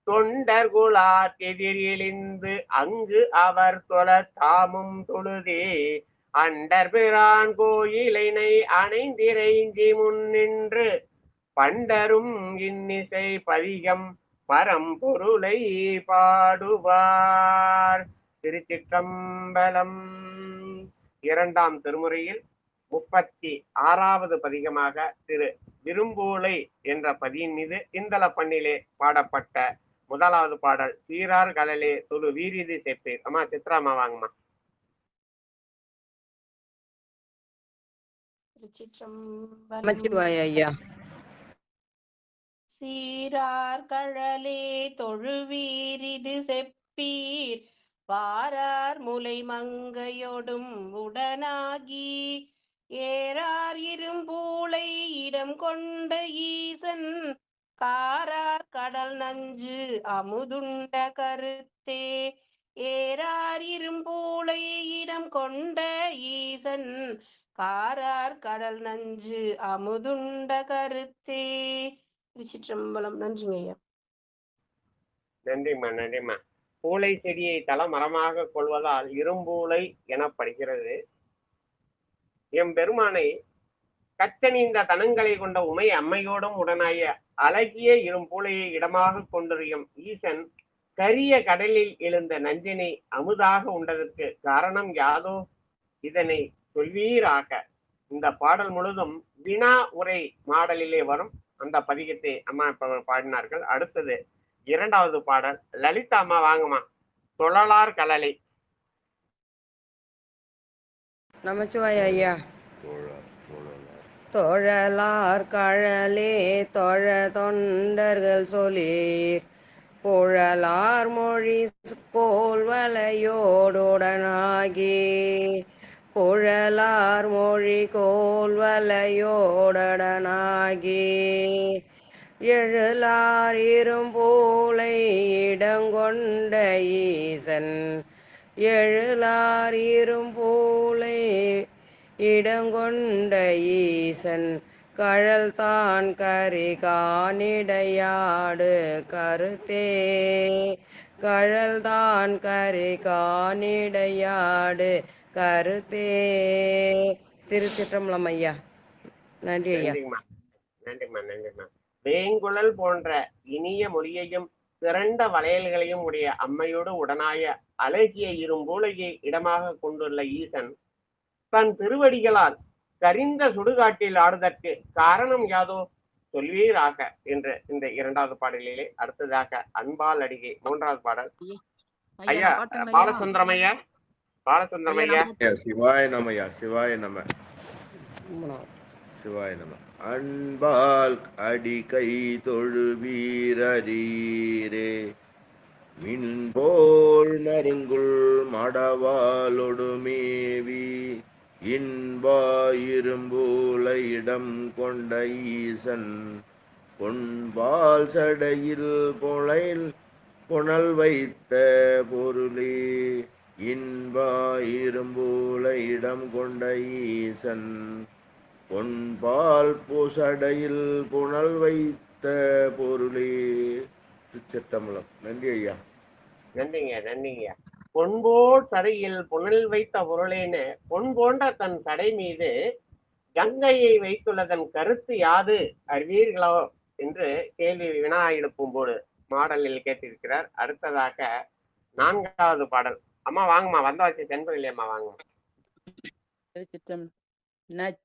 தொண்டர் குலார் எதிரிலிந்து அங்கு அவர் தொழ தாமும் தொழுதே அண்டர் பிரான் கோயிலினை அணைந்திரைஞ்சி முன்னின்று பண்டரும் இன்னிசை பதிகம் பரம்பொருளை பாடுவார். திருச்சிற்றம்பலம். 2ஆம் திருமுறையில் 36வது பதிகமாக திரு விரும்பூலை என்ற பதியின் மீது இந்தள பண்ணிலே பாடப்பட்ட 1வது பாடல் சீரார் கலலே தொழு வீரிதி செப்பேர். அம்மா சித்ராமா வாங்கம்மா. திருச்சிற்றம்பலம். சீரார் கழலே தொழுவீரிது செப்பீர் வாரார் முலை மங்கையோடும் உடனாகி ஏறார் இரும்பூளை இடம் கொண்ட ஈசன் காரார் கடல் நஞ்சு அமுதுண்ட கருத்தே. ஏறார் இரும்பூளை இடம் கொண்ட ஈசன் காரார் கடல் நஞ்சு அமுதுண்ட கருத்தே. திருச்சிற்றம்பலம். நன்றிங்க ஐயா. நன்றிம்மா, நன்றிம்மா. பூளை செடியை தல மரமாக கொள்வதால் இரும்பூளை எனப்படுகிறது. எம்பெருமானை கச்சனிந்த தனங்களை கொண்ட உமை அம்மையோடும் உடனாய அழகிய இரும்பூளையை இடமாக கொண்டிருக்கும் ஈசன் கரிய கடலில் எழுந்த நஞ்சினை அமுதாக உண்டதற்கு காரணம் யாதோ இதனை சொல்வீராக. இந்த பாடல் முழுதும் வினா உரை மாடலிலே வரும் அந்த பதிகத்தை அம்மா பாடினார்கள். அடுத்தது 2வது பாடல். லலிதா அம்மா வாங்கம்மா. தொழலார் கலலை. நமச்சிவாய ஐயா. தொழலார் கழலே தொழ தொண்டர்கள் சொலீர் புழலார் மொழி கோல்வலையோடுடனாகி புழலார் மொழி கோல்வலையோடனாகி எழுலார் இரும்பூளை இடங்கொண்ட ஈசன் எழுலார் இரும்பூளை இடங்கொண்ட ஈசன் கழல் தான் கரி காணிடையாடு கருத்தே கழல் தான் கரி காணிடையாடு கருத்தே. திருச்சிற்றம்பலம் ஐயா. நன்றி ஐயா. நன்றிம்மா, நன்றிம்மா. வேங்குழல் போன்ற இனிய மொழியையும் திரண்ட வளையல்களையும் உடைய அம்மையோடு உடனாய அழகிய இரும்பூலையை இடமாக கொண்டுள்ள ஈசன் தன் திருவடிகளால் கரிந்த சுடுகாட்டில் ஆடுதற்கு காரணம் யாதோ சொல்வீராக என்று இந்த 2வது பாடலிலே. அடுத்ததாக அன்பால் அடிகை 3வது பாடல். ஐயா பாலசுந்தரம் ஐயா. பாலசுந்தரம் ஐயா. சிவாய நமயா. சிவாய நம. சிவாய நம. அன்பால் அடிகை தொழு வீரரீரே மின்போல் நறுங்குள் மடவாலொடுமேவி இன்பாயிரும்பூல இடம் கொண்ட ஈசன் பொன்பால் சடையில் புனல் வைத்த பொருளே இன்ப இடம் கொண்ட ஈசன் பொன்பால் பூசடையில் புனல் வைத்த பொருளே. திருச்சிற்றம்பலம். நன்றி ஐயா. நன்றிங்க. பொன்போல் சடையில் புனல் வைத்த பொருளேன்னு பொன் போன்ற தன் சடை மீது கங்கையை வைத்துள்ளதன் கருத்து யாது அறிவீர்களோ என்று கேள்வி வினா எழுப்பும் போது மாடலில் கேட்டிருக்கிறார். அடுத்ததாக 4வது பாடல். அம்மா வாங்கம்மா, வந்தாச்சு தென்பதில்லை அம்மா, வாங்கம்மா. நச்சி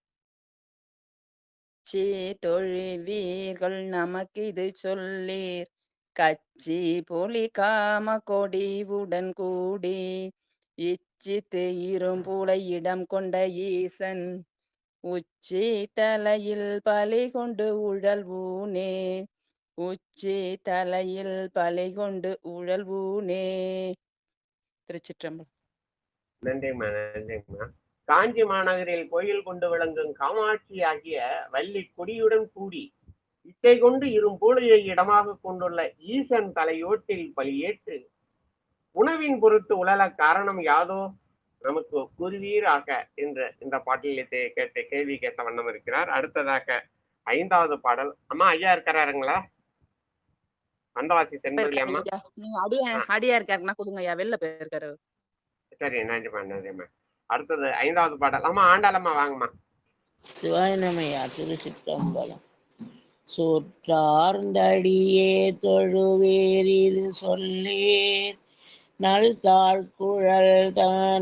தொழுவீர்கள் நமக்கு இது சொல்லீர், கச்சி புலி காம கொடிவுடன் கூடி இச்சித்து இரும்புலை இடம் கொண்ட ஈசன் உச்சி தலையில் பலி கொண்டு உழல்வூனே, உச்சி தலையில் பலி கொண்டு உழல்வூனே. திருச்சிற்றம்பலம். நன்றிம்மா. காஞ்சி மாநகரில் கோயில் கொண்டு விளங்கும் காமாட்சி ஆகிய வள்ளி கொடியுடன் கூடி இட்டை கொண்டு இரும்பூளையை இடமாக கொண்டுள்ள ஈசன் தலையோட்டில் பலியேற்று உணவின் பொருட்டு உழல காரணம் யாதோ நமக்கு கூறுவீராக என்று இந்த பாட்டிலே கேட்ட கேள்வி கேட்ட வண்ணம் இருக்கிறார். அடுத்ததாக 5வது பாடல். அம்மா ஐயா இருக்கிறாருங்களா? வந்தவாசி தென்பதி அம்மா. அடியா இருக்காருன்னா கொடுங்க ஐயா, வெளில போயிருக்காரு. சரி, நன்றிம்மா. அடுத்தது 5வது பாடல். அம்மா ஆண்டாளம்மா, வாங்கம்மா. சிவாயனமையா. திருச்சிற்றம்பலம். சொற்றார்ந்தடியே தொழுவேரில் சொல்லீர், நல்தாள் குழல்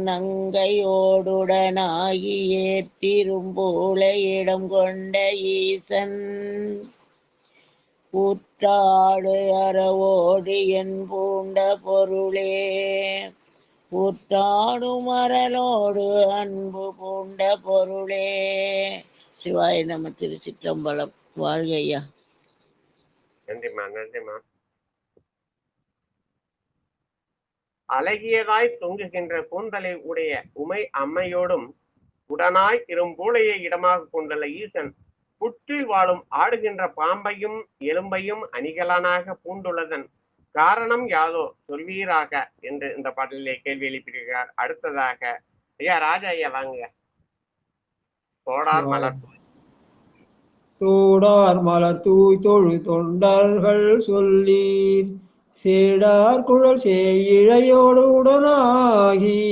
நங்கையோடுடனாகி ஏற்றிரும்பூலை இடம் கொண்ட ஈசன் கூற்றாடு அறவோடு என் பூண்ட பொருளே, கூற்றாடும் அறலோடு அன்பு பூண்ட பொருளே. சிவாய நம. திருச்சிற்றம்பலம். வாழ்க ஐயா. நன்றிம்மா. அழகியதாய் தொங்குகின்ற கூந்தலை உடைய உமை அம்மையோடும் உடனாய் இரும்பூளையை இடமாக கொண்டுள்ள ஈசன் புற்றில் வாழும் ஆடுகின்ற பாம்பையும் எலும்பையும் அணிகலனாக பூண்டுள்ளதன் காரணம் யாதோ சொல்வீராக என்று இந்த பாடலிலே கேள்வி எழுப்பியிருக்கிறார். அடுத்ததாக ஐயா ராஜா ஐயா, வாங்க. தோடார் மலர் தூய் தொழு தொண்டர்கள் சொல்லீர், சேடார் குழல் சேயிழையோடு உடனாகி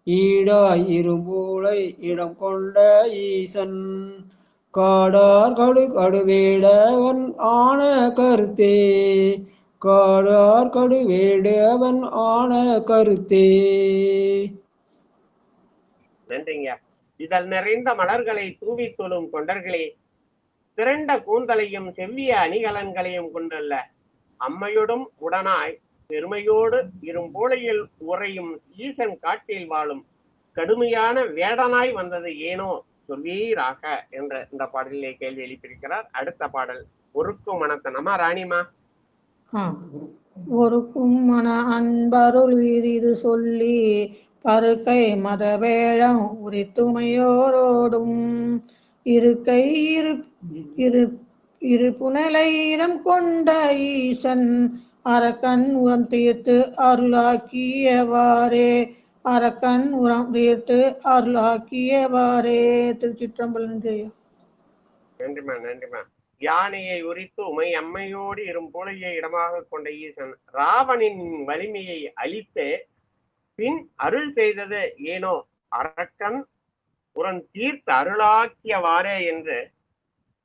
ஈடாய் இரும்பூளை இடம் கொண்ட ஈசன் காடார் கடுவேடவன் ஆன கருத்தே, காடார் கடுவேடவன் ஆன கருத்தே. நன்றிங்க. இதழ் நிறைந்த மலர்களை தூவி தொழும் கொண்டர்களே, திரண்ட கூந்தலையும் செவ்விய அணிகலன்களையும் கொண்டுள்ள அம்மையோடும் உடனாய் பெருமையோடு இரும்பூளையில் உறையும் ஈசன் காட்டில் வாழும் கடுமையான வேடனாய் வந்தது ஏனோ சொல்வீராக என்ற இந்த பாடலிலே கேள்வி எழுப்பியிருக்கிறார். அடுத்த பாடல் ஒருக்கும் மனத்தன். அம்மா ராணிமா. ஒருக்கும் மன அன்பருள் இது சொல்லி பருக்கை மதவேழம் உரித்துமையோரோடும் இருக்கை இரு புனலை இடம் கொண்ட ஈசன் அரக்கன் உரம் தீர்த்து அருளாக்கியவாறே, அரக்கன் உரம் தீர்த்து அருளாக்கியவாறே. திருச்சிற்றம்பலம். நன்றிமா. யானையை உரித்து உமை அம்மையோடு இரும்பூளையை இடமாக கொண்ட ஈசன் ராவணின் வலிமையை அழித்து பின் அருள் செய்தது ஏனோ அரக்கன் உரம் தீர்த்து அருளாக்கியவாறே என்று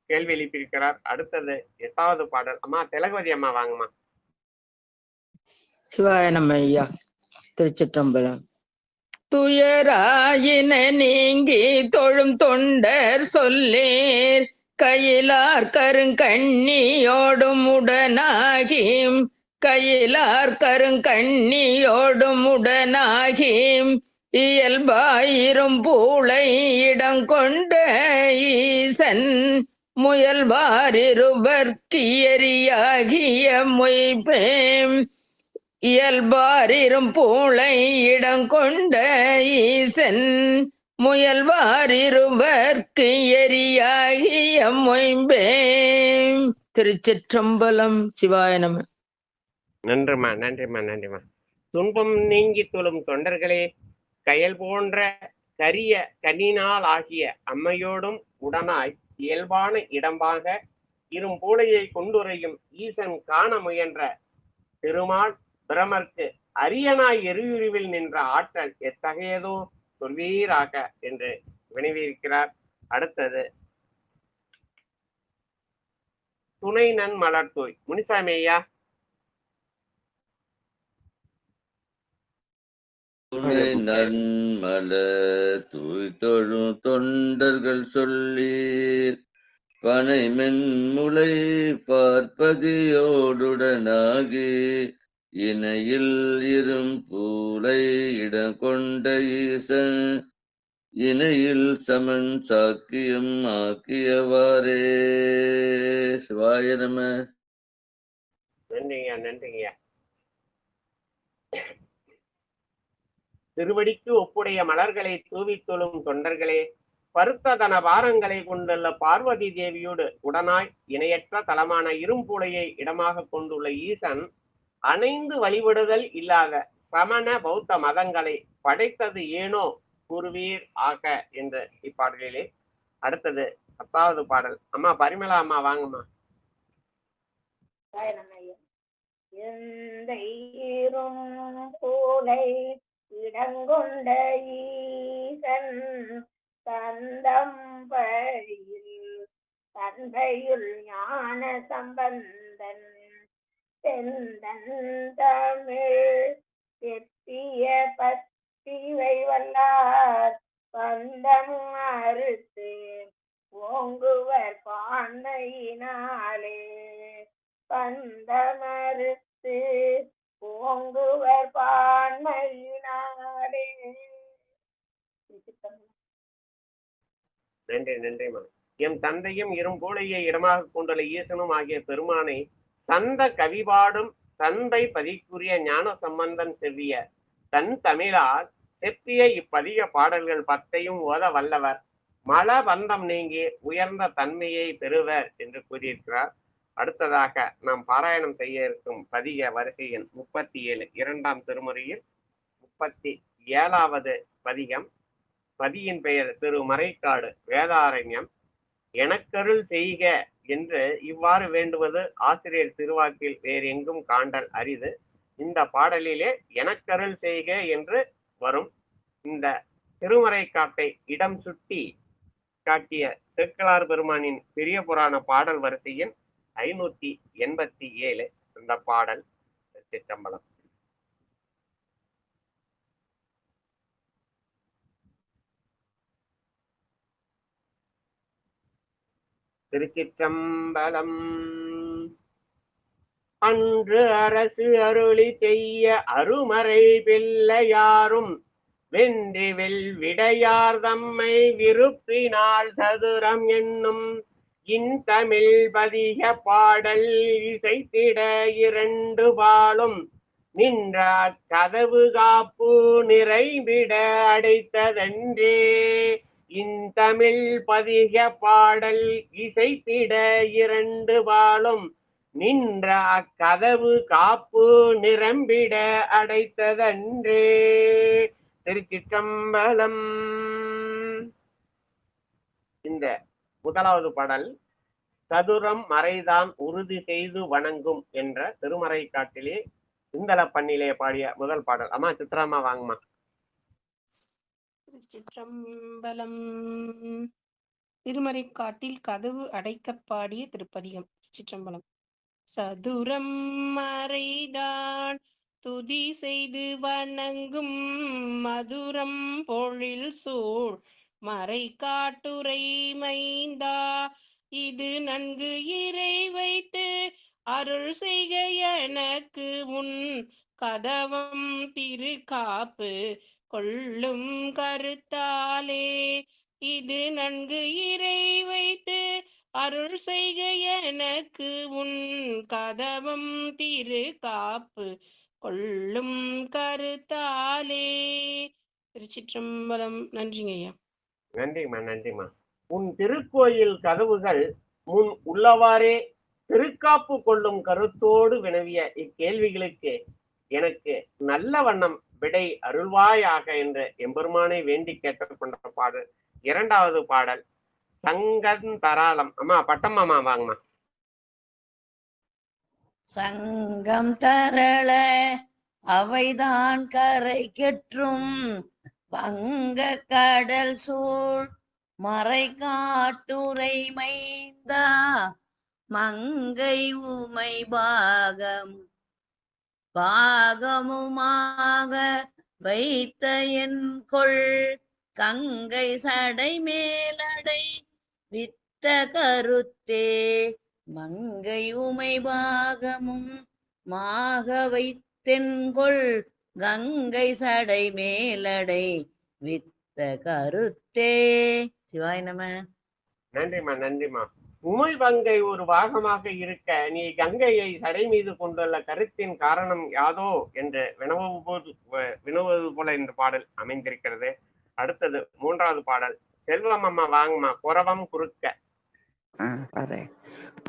கேள்வி எழுப்பியிருக்கிறார். அடுத்தது 8வது பாடல். அம்மா திலகவதி அம்மா, வாங்கம்மா. சிவாய நம்ம ஐயா. திருச்சிற்றம்பலம். துயராயின நீங்கி தொழும் தொண்டர் சொல்லேர், கையிலார் கருங்கண்ணியோடும் உடனாகி, கையிலார் கருங்கண்ணியோடும் உடனாகி இயல்பாயிரும் பூளை இடம் கொண்ட ஈசன் முயல்பாரிருபர்க்கியரியாகிய மொய்பேம், இயல்பாரிரும் பூளை இடம் கொண்ட ஈசன் முயல்வாரிருவர்க்கு எரியாகிய மொய்பேம். திருச்சிற்றம்பலம். சிவாய நம. நன்றிமா. துன்பம் நீங்கி தொழும் தொண்டர்களே, கயல் போன்ற கரிய கண்ணினால் ஆகிய அம்மையோடும் உடனாய் இயல்பான இடமாக இரும்பூளையை கொண்டுரையும் ஈசன் காண முயன்ற திருமால் பிரமர்க்கு அரியனாய் எரியுருவில் நின்ற ஆற்றல் எத்தகையதோ சொல்வீராக என்று வினவியிருக்கிறார். அடுத்தது துணை நன் மலர் தூய். முனிசாமி ஐயா. துணை நன்மலர் தூய் தொழும் தொண்டர்கள் சொல்லீர், பனை மென்முளை பார்ப்பதியோடுடனாகி இணையில் இரும்பூலை இடம் கொண்ட ஈசன் இணையில் சமன் சாக்கியம் ஆக்கியவாறே. சிவாய நம. நன்றிங்க நன்றிங்க. திருவடிக்கு ஒப்புடைய மலர்களை தூவி தொழும் தொண்டர்களே, பருத்ததன பாரங்களை கொண்டுள்ள பார்வதி தேவியோடு உடனாய் இணையற்ற தலமான இரும்புலையை இடமாக கொண்டுள்ள ஈசன் அணைந்து வழிபடுதல் இல்லாத சமண பௌத்த மதங்களை படைத்தது ஏனோ கூறுவீர் ஆக என்ற இப்பாடலிலே. அடுத்தது 10வது பாடல். அம்மா பரிமளா அம்மா வாங்கம்மா. இடங்கொண்ட ஈசன் தந்தம் பழியில் தந்தையுள் ஞான சம்பந்தன் செந்தன் தமிழ் செப்பிய பத்திவை வல்லார் பந்தம் அறுத்து ஓங்குவர் பான்மையினாலே பந்தமறுத்து ஓங்குவர் பான்மையினாலே. நன்றி நன்றிமா. எம் தந்தையும் இரும்பூளையை இடமாக கொண்டுள்ள ஈசனும் ஆகிய பெருமானை சந்த கவிபாடும் தந்தை பதிக்குரிய ஞான சம்பந்தன் செவ்விய தன் தமிழால் செப்பிய இப்பதிக பாடல்கள் 10ஐயும் ஓத வல்லவர் மல பந்தம் நீங்கி உயர்ந்த தன்மையை பெறுவர் என்று கூறியிருக்கிறார். அடுத்ததாக நாம் பாராயணம் செய்ய இருக்கும் பதிக வரிசையின் 37 2ஆம் திருமுறையில் 37வது பதிகம். பதியின் பெயர் திருமறைக்காடு வேதாரண்யம். எனக்கருள் செய்க என்று இவ்வாறு வேண்டுவது ஆசிரியர் திருவாக்கில் வேறு எங்கும் காண்டல் அரிது. இந்த பாடலிலே எனக்கருள் செய்க என்று வரும். இந்த திருமறைக்காட்டை இடம் சுட்டி காட்டிய திருக்கலார் பெருமானின் பெரிய புராண பாடல் வரிசையின் 587 இந்த பாடல். சிற்றம்பலம். திருச்சிற்றம்பலம். அன்று அரசு அருளி செய்ய அருமறை பிள்ளையாரும் வென்றி விடையார் தம்மை விருப்பினால் சதுரம் என்னும் இன்தமிழ் பதிக பாடல் இசைத்திட 2 பாலும் நின்ற கதவு காப்பு நிறைவிட அடைத்ததன்றே. இன்தமிழ் பதிக பாடல் இசைத்திட 2 பாலும் நின்ற அக்கதவு காப்பு நிரம்பிட அடைத்ததன்றே. திருச்சிற்றம்பலம். இந்த முதலாவது பாடல் சதுரம் மறைதான் உறுதி செய்து வணங்கும் என்ற திருமறை காட்டிலே சிந்தல பண்ணிலே பாடிய முதல் பாடல். அம்மா சித்ராமா வாங்கம்மா. திருச்சிற்றம்பலம். திருமறைக்காட்டில் கதவு அடைக்க பாடிய திருப்பதிகம். சிற்றம்பலம். சதுரம் மறைதான் துதி செய்து வணங்கும் மதுரம் பொழில் சூழ் மறை காட்டுரை மைந்தா, இது நன்கு இறை வைத்து அருள் செய்க எனக்கு முன் கதவம் திரு காப்பு கொள்ளும் கருத்தாலே. இது நன்கு இறை வைத்து அருள் செய்க எனக்கு உன் கதவம் திரு காப்பு கொள்ளும் கருத்தாலே. திருச்சிற்றம்பலம். நன்றிங்க ஐயா. நன்றிம்மா நன்றிம்மா. உன் திருக்கோயில் கதவுகள் முன் உள்ளவாறே திருக்காப்பு கொள்ளும் கருத்தோடு வினவிய இக்கேள்விகளுக்கு எனக்கு நல்ல வண்ணம் விடை அருள்வாயாக என்று எம்பெருமானை வேண்டி கேட்டுக்கொண்ட பாடல். இரண்டாவது பாடல் சங்கன் தராளம். அம்மா பட்டம்மாமா வாங்கம்மா. சங்கம் தரள அவைதான் கரை கெற்றும் பங்க கடல் சூழ் மறை காட்டுரை மைந்தா மங்கை உமை பாகமுமாக வைத்த என் கொள் கங்கை சடை மேலடை வித்த கருத்தே மங்கை உமை பாகமும் மாக வைத்தென்கொள் கங்கை சடை மேலடை வித்த கருத்தே. சிவாய நம. நன்றிம்மா நன்றிம்மா. உமை பங்கை ஒரு பாகமாக இருக்க நீ கங்கையை சடை மீது கொண்டுள்ள கருத்தின் காரணம் யாதோ என்று வினவுவது போல இந்த பாடல் அமைந்திருக்கிறது. அடுத்தது மூன்றாவது பாடல். செல்வம் அம்மா வாங்கம்மா. குரவம் குறுக்க.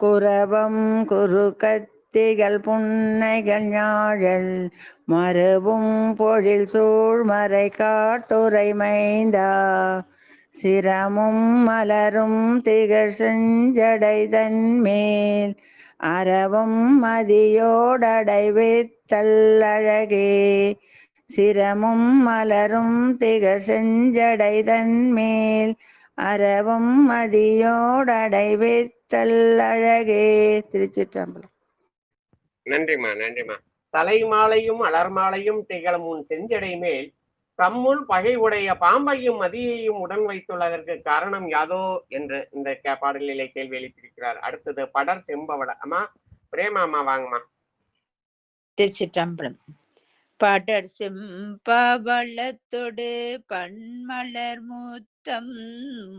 குரவம் குறுக்கத்திகள் புன்னைகள் ஞாழல் மரபும் பொழில் சூழ்மறை காட்டுரை மைந்தா சிரமும் மலரும் திகழ் செஞ்சடை தன்மேல் அறவும் மதியோடடைவித்தல் அழகே சிரமும் மலரும் திகழ் செஞ்சடை தன்மேல் அறவும் மதியோடடைவித்தல் அழகே. திருச்சிற்றம்பலம். நன்றிம்மா நன்றிம்மா. தலைமாலையும் அலர்மாலையும் திகழும் உன் செஞ்சடை மேல் தம்முள் பகை உடைய பாம்பையும் மதியையும் உடன் வைத்துள்ளதற்கு காரணம் யாதோ என்று இந்த பாடலிலே கேள்வி எழுப்பியிருக்கிறார். அடுத்தது படர் செம்பவள. அம்மா பிரேமா அம்மா வாங்கம்மா. திருச்சிற்றம்பலம். படர் செம்பவளத்தொடு பன்மலர் முத்தம்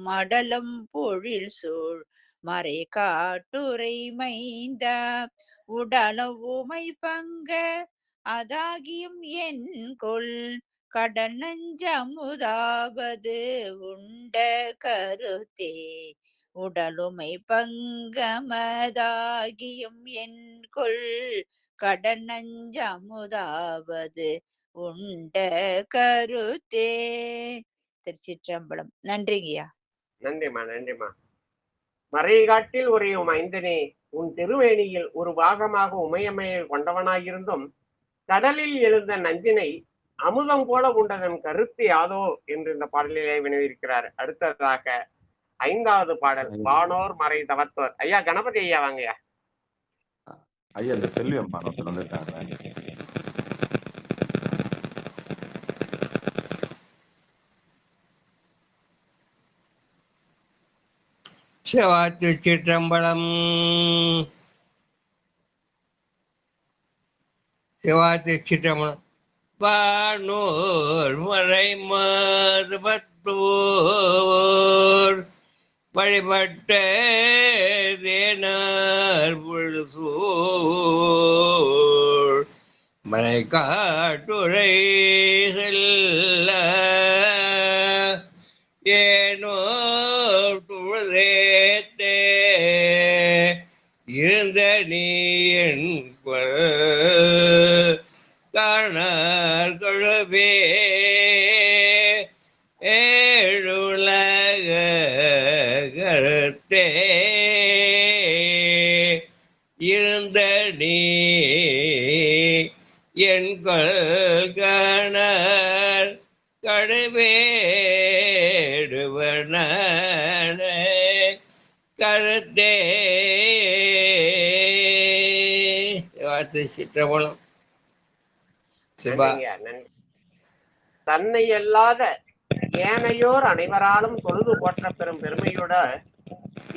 மடலம் பொழில் சூழ் மறை காட்டுரை மைந்தா உடல உமை பங்க அதாகியும் என் கொள் கடல் நஞ்சமுதாவது உண்ட கருத்தே உடலுமை பங்கமதாகியும் என் கொள் கடல் நஞ்சமுதாவது உண்ட கருத்தே. திருச்சிற்றம்பலம். நன்றிங்கய்யா. நன்றிம்மா நன்றிம்மா. மறைகாட்டில் உரையும் ஐந்தனே உன் திருவேணியில் ஒரு பாகமாக உமையமையை கொண்டவனாயிருந்தும் கடலில் எழுந்த நஞ்சினை அமுதம் போல உண்டதன் கருத்து யாதோ என்று இந்த பாடலிலே வினவியிருக்கிறார். அடுத்ததாக ஐந்தாவது பாடல் வானோர் மறை தவத்தோர். ஐயா கணபதி ஐயா வாங்கய்யா. ஐயா இந்த செல்வி அம்மா வந்துட்டாங்க. திருச்சிற்றம்பலம். திருச்சிற்றம்பலம். வானோர் மறை மதுபத்தோர் வழிபட்ட தேனார் புழுசூர் மறை காட்டுரை செல்ல ஏனோ துழதேத்தே இருந்த நீ என் காணார் கொழுவே ஏழுலக கருத்தே இருந்த நீ என் காணார் கடுவேடுவன கருத்தே. சிற்றம்பலம். தன்னை அல்லாத ஏனையோர் அனைவராலும் தொழுது போற்ற பெறும் பெருமையோட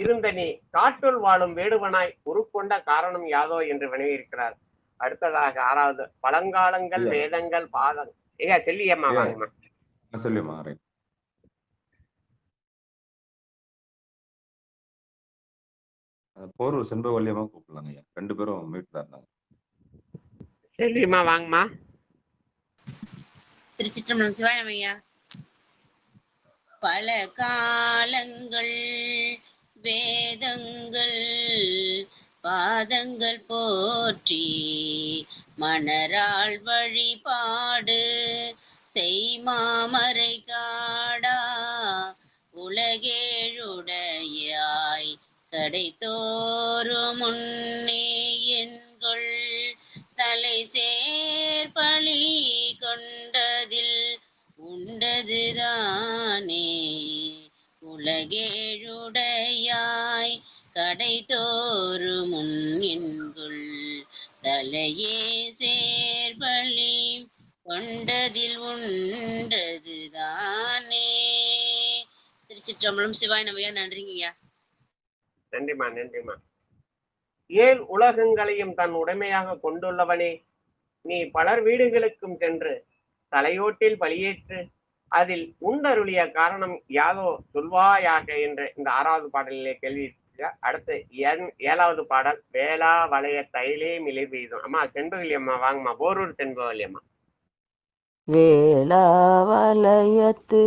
இருந்த நீ காட்டுள் வாழும் வேடுவனாய் உருக்கொண்ட காரணம் யாதோ என்று வினவியிருக்கிறார். அடுத்ததாக ஆறாவது பழங்காலங்கள் வேதங்கள் பாதம். ஐயா செல்லியம்மா வாங்கம்மா. சொல்லியம்மா. போரூர் செண்பவல்லியமா கூப்பிடலாங்க ஐயா. ரெண்டு பேரும் மீட் தான் இருந்தாங்க. செல்வியம்மா வாங்கம்மா. திருச்சிற்றம்பலம். சிவாயம் ஐயா. பல காலங்கள் வேதங்கள் பாதங்கள் போற்றி மணராள் வழிபாடு செய்மாமரை காடா உலகேழுடையாய் கடைத்தோறு முன்னே எண்கொள் தலை சேர்பலி கொண்டதில் உண்டதுதானே உலகேழுடையாய் கடைத்தோறு முன் எண்கொள் தலையே சேர்பலி கொண்டதில் உண்டதுதானே. திருச்சிற்றம்பலம். சிவாய் நமையா. நன்றிங்கய்யா. நன்றிமா நன்றிமா. ஏழ் உலகங்களையும் தன் உடைமையாக கொண்டுள்ளவனே, நீ பலர் வீடுகளுக்கும் சென்று தலையோட்டில் பலியேற்று அதில் உண்டருளிய காரணம் யாதோ சொல்வாயாக என்று இந்த 6வது பாடலிலே கேள்வி. அடுத்து 7வது பாடல் வேளா வளைய தைலே மிளை பெய்தும். அம்மா செண்பகலி அம்மா வாங்கம்மா, போரூர் செண்பகலி அம்மா. வேளா வலயத்து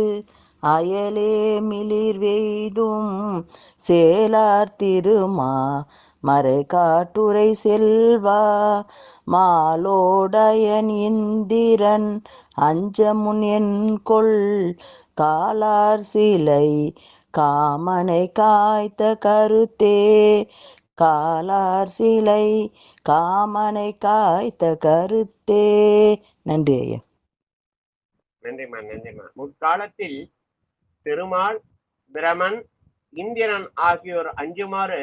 அயலே மிளிர் வெய்தும் சேலார் திருமா மறை காட்டுரை செல்வா மாலோடயன் இந்திரன் அஞ்சமுன் என்கொள் காலார் சிலை காமனை காய்த்த கருத்தே காலார் சிலை காமனை காய்த்த கருத்தே. நன்றி ஐயா. நன்றிமா நன்றிமா. முற்காலத்தில் திருமால், பிரமன், இந்திரன் ஆகியோர் அஞ்சுமாறு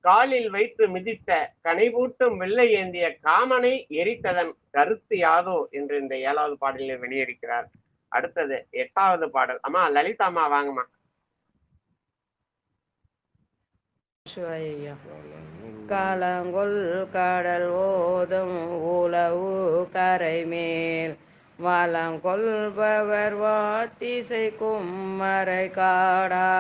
காலில் வைத்து மிதித்த கனைபூட்டும் வெள்ளை ஏந்திய காமனை எரித்ததன் கருத்து யாதோ என்று இந்த 7வது பாடலில் வெளியெடுக்கிறார். அடுத்தது 8வது பாடல். அம்மா லலிதாம்மா வாங்கம்மா. காலங்கொள் கடல் ஓதும் உலவு கரை மேல் வளங்கொள்பவர் வாத்திசை கும்மரை காடா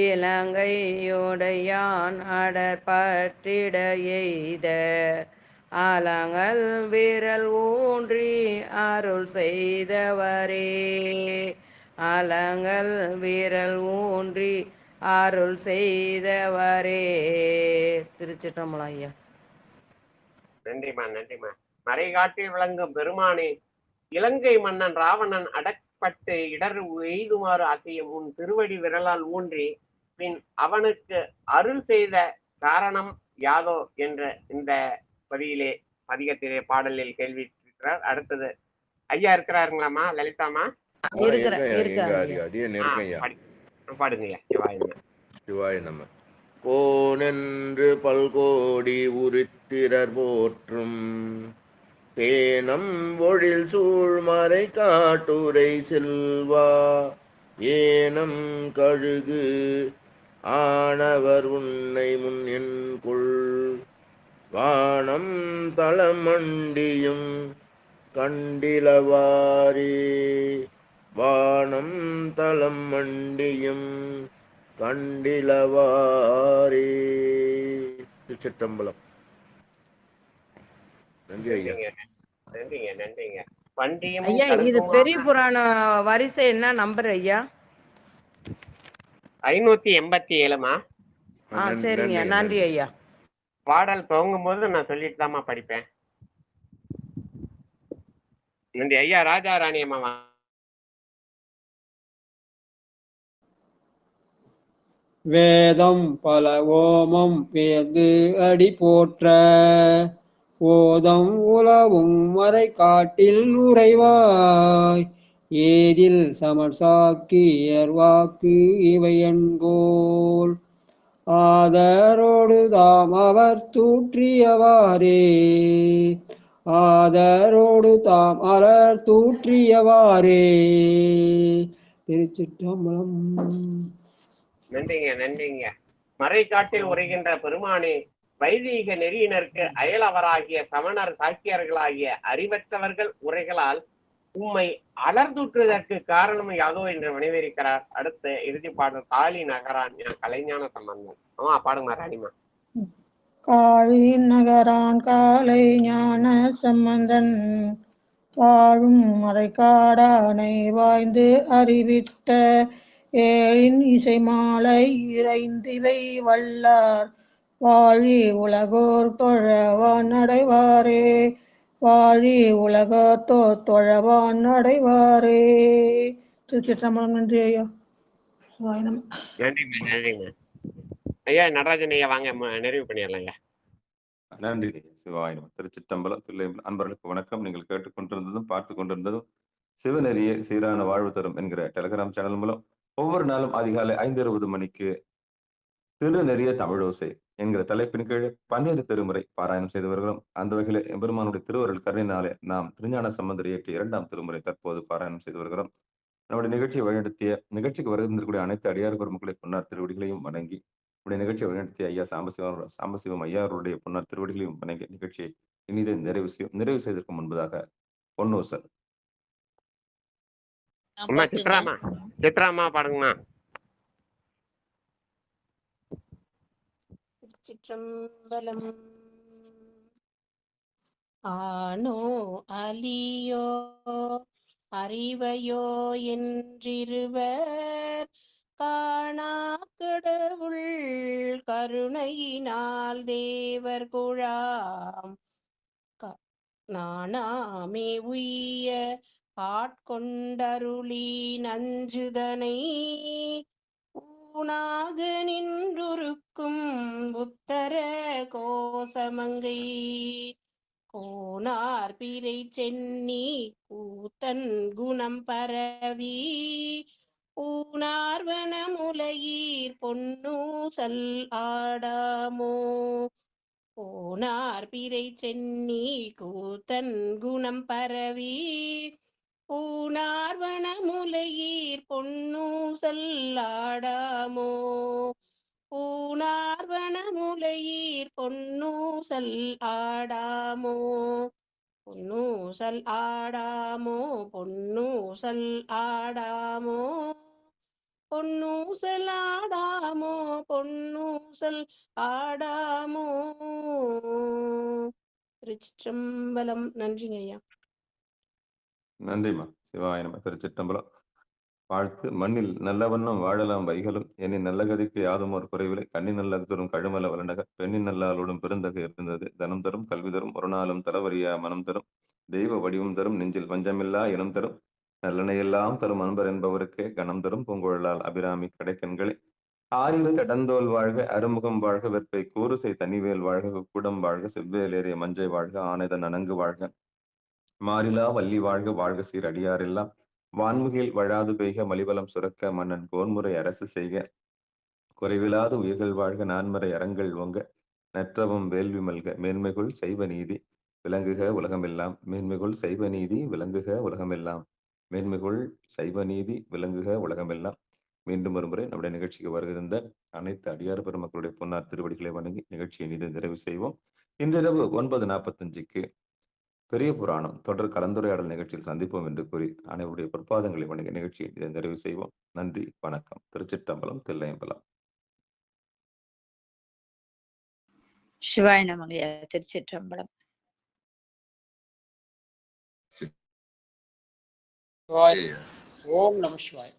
இலங்கையுடையான் அடற்பற்றிட எய்த அலங்கல் விரல் ஊன்றி அருள் செய்தவரே அலங்கல் விரல் ஊன்றி அருள் செய்தவரே. திருச்சிற்றம்பலம் ஐயா. நன்றிமா நன்றிமா. மறைகாட்டில் விளங்கும் பெருமானே, இலங்கை மன்னன் ராவணன் அடப்பட்டு இடர் எய்துமாறு அசையும் உன் திருவடி விரலால் ஊன்றி பின் அவனுக்கு அருள் செய்த காரணம் யாதோ என்ற இந்த பதிகத்திலே பாடலில் கேள்வி இருக்கிறார். அடுத்தது ஐயா இருக்கிறாருங்களாமா லலிதாமா? பாடுங்கய்யா. சிவாய நம. கோனென்று பல்கோடி உருத்திரர் போற்றும் தேனம் ஒழில் சூழ்மறை காட்டுரை செல்வா ஏனம் கழுகு ஆனவர் உன்னை முன் என்கொள் வானம் தளமண்டியும் கண்டிலவாரே வானம் தளம் மண்டியும் கண்டிலவாரே. திருச்சிற்றம்பலம். நன்றி ஐயா. நன்றிங்க நன்றிங்க. ஐயா இது பெரிய புராண வரிசை என்ன நம்பர் ஐயா? 587மா? சரிங்க. நன்றி ஐயா. பாடல் துவங்கும் போது நான் சொல்லிட்டு தாமா படிப்பேன். நன்றி ஐயா. ராஜா ராணி அம்மா. வேதம் பல ஓமம் வேந்து அடி போற்ற ஓதம் உலவும் மறை காட்டில் உறைவாய் ஏதில் சமர்சாக்கியர் வாக்கு இவையன்கோல் ஆதரோடு தாம் அவர் தூற்றியவாறே ஆதரோடு தாம் அலர் தூற்றியவாறே. திருச்சிற்றம்பலம். நன்றிங்க நன்றிங்க. மறை காட்டில் உரைகின்ற பெருமானே, வைதீக நெறியினருக்கு அயலவராகிய சமணர் சாக்கியர்களாகிய அறிவற்றவர்கள் உரைகளால் உம்மை அலர்ந்துற்றுவதற்கு காரணம் யாதோ என்று வினைவிருக்கிறார். அடுத்து இறுதி பாடல் காளி நகரான் கலைஞான சம்பந்தன். பாடுங்க ராணிமா. காளி நகரான் காலை ஞான சம்பந்தன் வாழும் மறைக்காடானை வாய்ந்து அறிவித்த ஏழின் இசை மாலை இறைந்திவை வல்லார் வாழி உலகோர் தொழவான் அடைவாரே. வாழி உலகோர் தொழவான் அடைவாரே. திருச்சிற்றம்பலம். நன்றி ஐயா. சிவாய நம. நன்றிங்க நன்றிங்க ஐயா. நடராஜன் ஐயா வாங்க நிறைவு பண்ணிடலாம் ஐயா. நன்றி சிவாயினம். திருச்சிற்றம்பலம். தில்லையம்பலம் அன்பர்களுக்கு வணக்கம். நீங்கள் கேட்டுக்கொண்டிருந்ததும் பார்த்து கொண்டிருந்ததும் சிவநெறிய சீரான வாழ்வு தரும் என்கிற டெலிகிராம் சேனல் மூலம் ஒவ்வொரு நாளும் அதிகாலை 5:20 மணிக்கு திருநெறிய தமிழோசை என்கிற தலைப்பின் கீழ் 12 திருமுறை பாராயணம் செய்து வருகிறோம். அந்த வகையில் எம்பெருமானுடைய திருவருள் கருணையினாலே நாம் திருஞான சம்பந்தர் இயற்றிய 2ஆம் திருமுறை தற்போது பாராயணம் செய்து வருகிறோம். நம்முடைய நிகழ்ச்சியை வழிநடத்திய நிகழ்ச்சிக்கு வருகின்றக்கூடிய அனைத்து அடியார் பெருமக்களை பொன்னார் திருவடிகளையும் வணங்கி நம்முடைய நிகழ்ச்சியை வழிநடத்திய ஐயா சாம்பசிவம் ஐயாருடைய பொன்னார் திருவடிகளையும் வணங்கி நிகழ்ச்சியை இனிதை நிறைவு செய்ததற்கு முன்பதாக பொன்னூசல் சித்ராமா பாடுங்கம்மா. திருச்சிற்றம்பலம். ஆனோ அலியோ அறிவையோ என்றிருவர் காணா கடவுள் கருணையினால் தேவர் குழாம் நானாமே உய்ய ஆட்கொண்டருளி நஞ்சுதனை ஊனாக நின்றுருக்கும் உத்தர கோசமங்கை கோனார் பிறை சென்னி கூத்தன் குணம் பரவி ஊனார்வனமுலையீர் பொன்னூசல் ஆடாமோ. போனார் பிறை சென்னி கூத்தன் குணம் பரவி ஊனார்வனமுலையீர் பொன்னூசல் ஆடாமோ. ஊனார்வனமுலையீர் பொன்னூசல் ஆடாமோ. பொன்னூசல் ஆடாமோ. பொன்னூசல் ஆடாமோ. பொன்னூசல் ஆடாமோ. பொன்னூசல் ஆடாமோ. திருச்சிற்றம்பலம். நன்றிங்க ஐயா. நன்றிம்மா. சிவாயினம். திருச்சிற்றம்பலம். வாழ்த்து. மண்ணில் நல்ல வண்ணம் வாழலாம் வைகளும் என்னை நல்ல கதிக்கு யாதும் ஒரு குறைவில்லை கண்ணி நல்ல தரும் கழுமல வளநக பெண்ணின் நல்லாளோடும் பெருந்தகை இருந்தது தனம் தரும் கல்வி தரும் ஒரு நாளும் தரவரியா மனம் தரும் தெய்வ வடிவம் தரும் நெஞ்சில் வஞ்சமில்லா இனம் தரும் நல்லெண்ணையெல்லாம் தரும் அன்பர் என்பவருக்கே கணம் தரும் பூங்குழலால் அபிராமி கடைக்கண்களை ஆறில தடந்தோல் வாழ்க அருமுகம் வாழ்க வெற்பை கூறுசை தனிவேல் வாழ்க கூடம் வாழ்க செவ்வேலேறிய மஞ்சை வாழ்க ஆனைதன் அணங்கு வாழ்க மாறிலா வள்ளி வாழ்க வாழ்க சீர் அடியாரெல்லாம் வான்முகில் வழாது பெய்க மலிவலம் சுரக்க மன்னன் கோன்முறை அரசு செய்க குறைவிலாது உயிர்கள் வாழ்க நான்மறை அறங்கள் ஓங்க நற்றவும் வேள்வி மல்க மேன்மைகுள் செய்வ நீதி விளங்குக உலகமெல்லாம் மேன்மைகுள் செய்வ நீதி விளங்குக உலகமெல்லாம் மேன்மைகுள் செய்வ நீதி விளங்குக உலகமெல்லாம். மீண்டும் ஒருமுறை நம்முடைய நிகழ்ச்சிக்கு வருகின்ற அனைத்து அடியார் பெருமக்களுடைய பொன்னார் திருவடிகளை வணங்கி நிகழ்ச்சியை நிறைவு செய்வோம். இன்றிரவு 9:45 பெரிய புராணம் தொடர் கலந்துரையாடல் நிகழ்ச்சியில் சந்திப்போம் என்று கூறி அனைவருடைய பொற்பாதங்களை வணங்கி நிகழ்ச்சியை நிறைவு செய்வோம். நன்றி, வணக்கம். திருச்சிற்றம்பலம். தில்லையம்பலம். சிவாய நமங்க. திருச்சிற்றம்பலம். ஓம் நம சிவாய.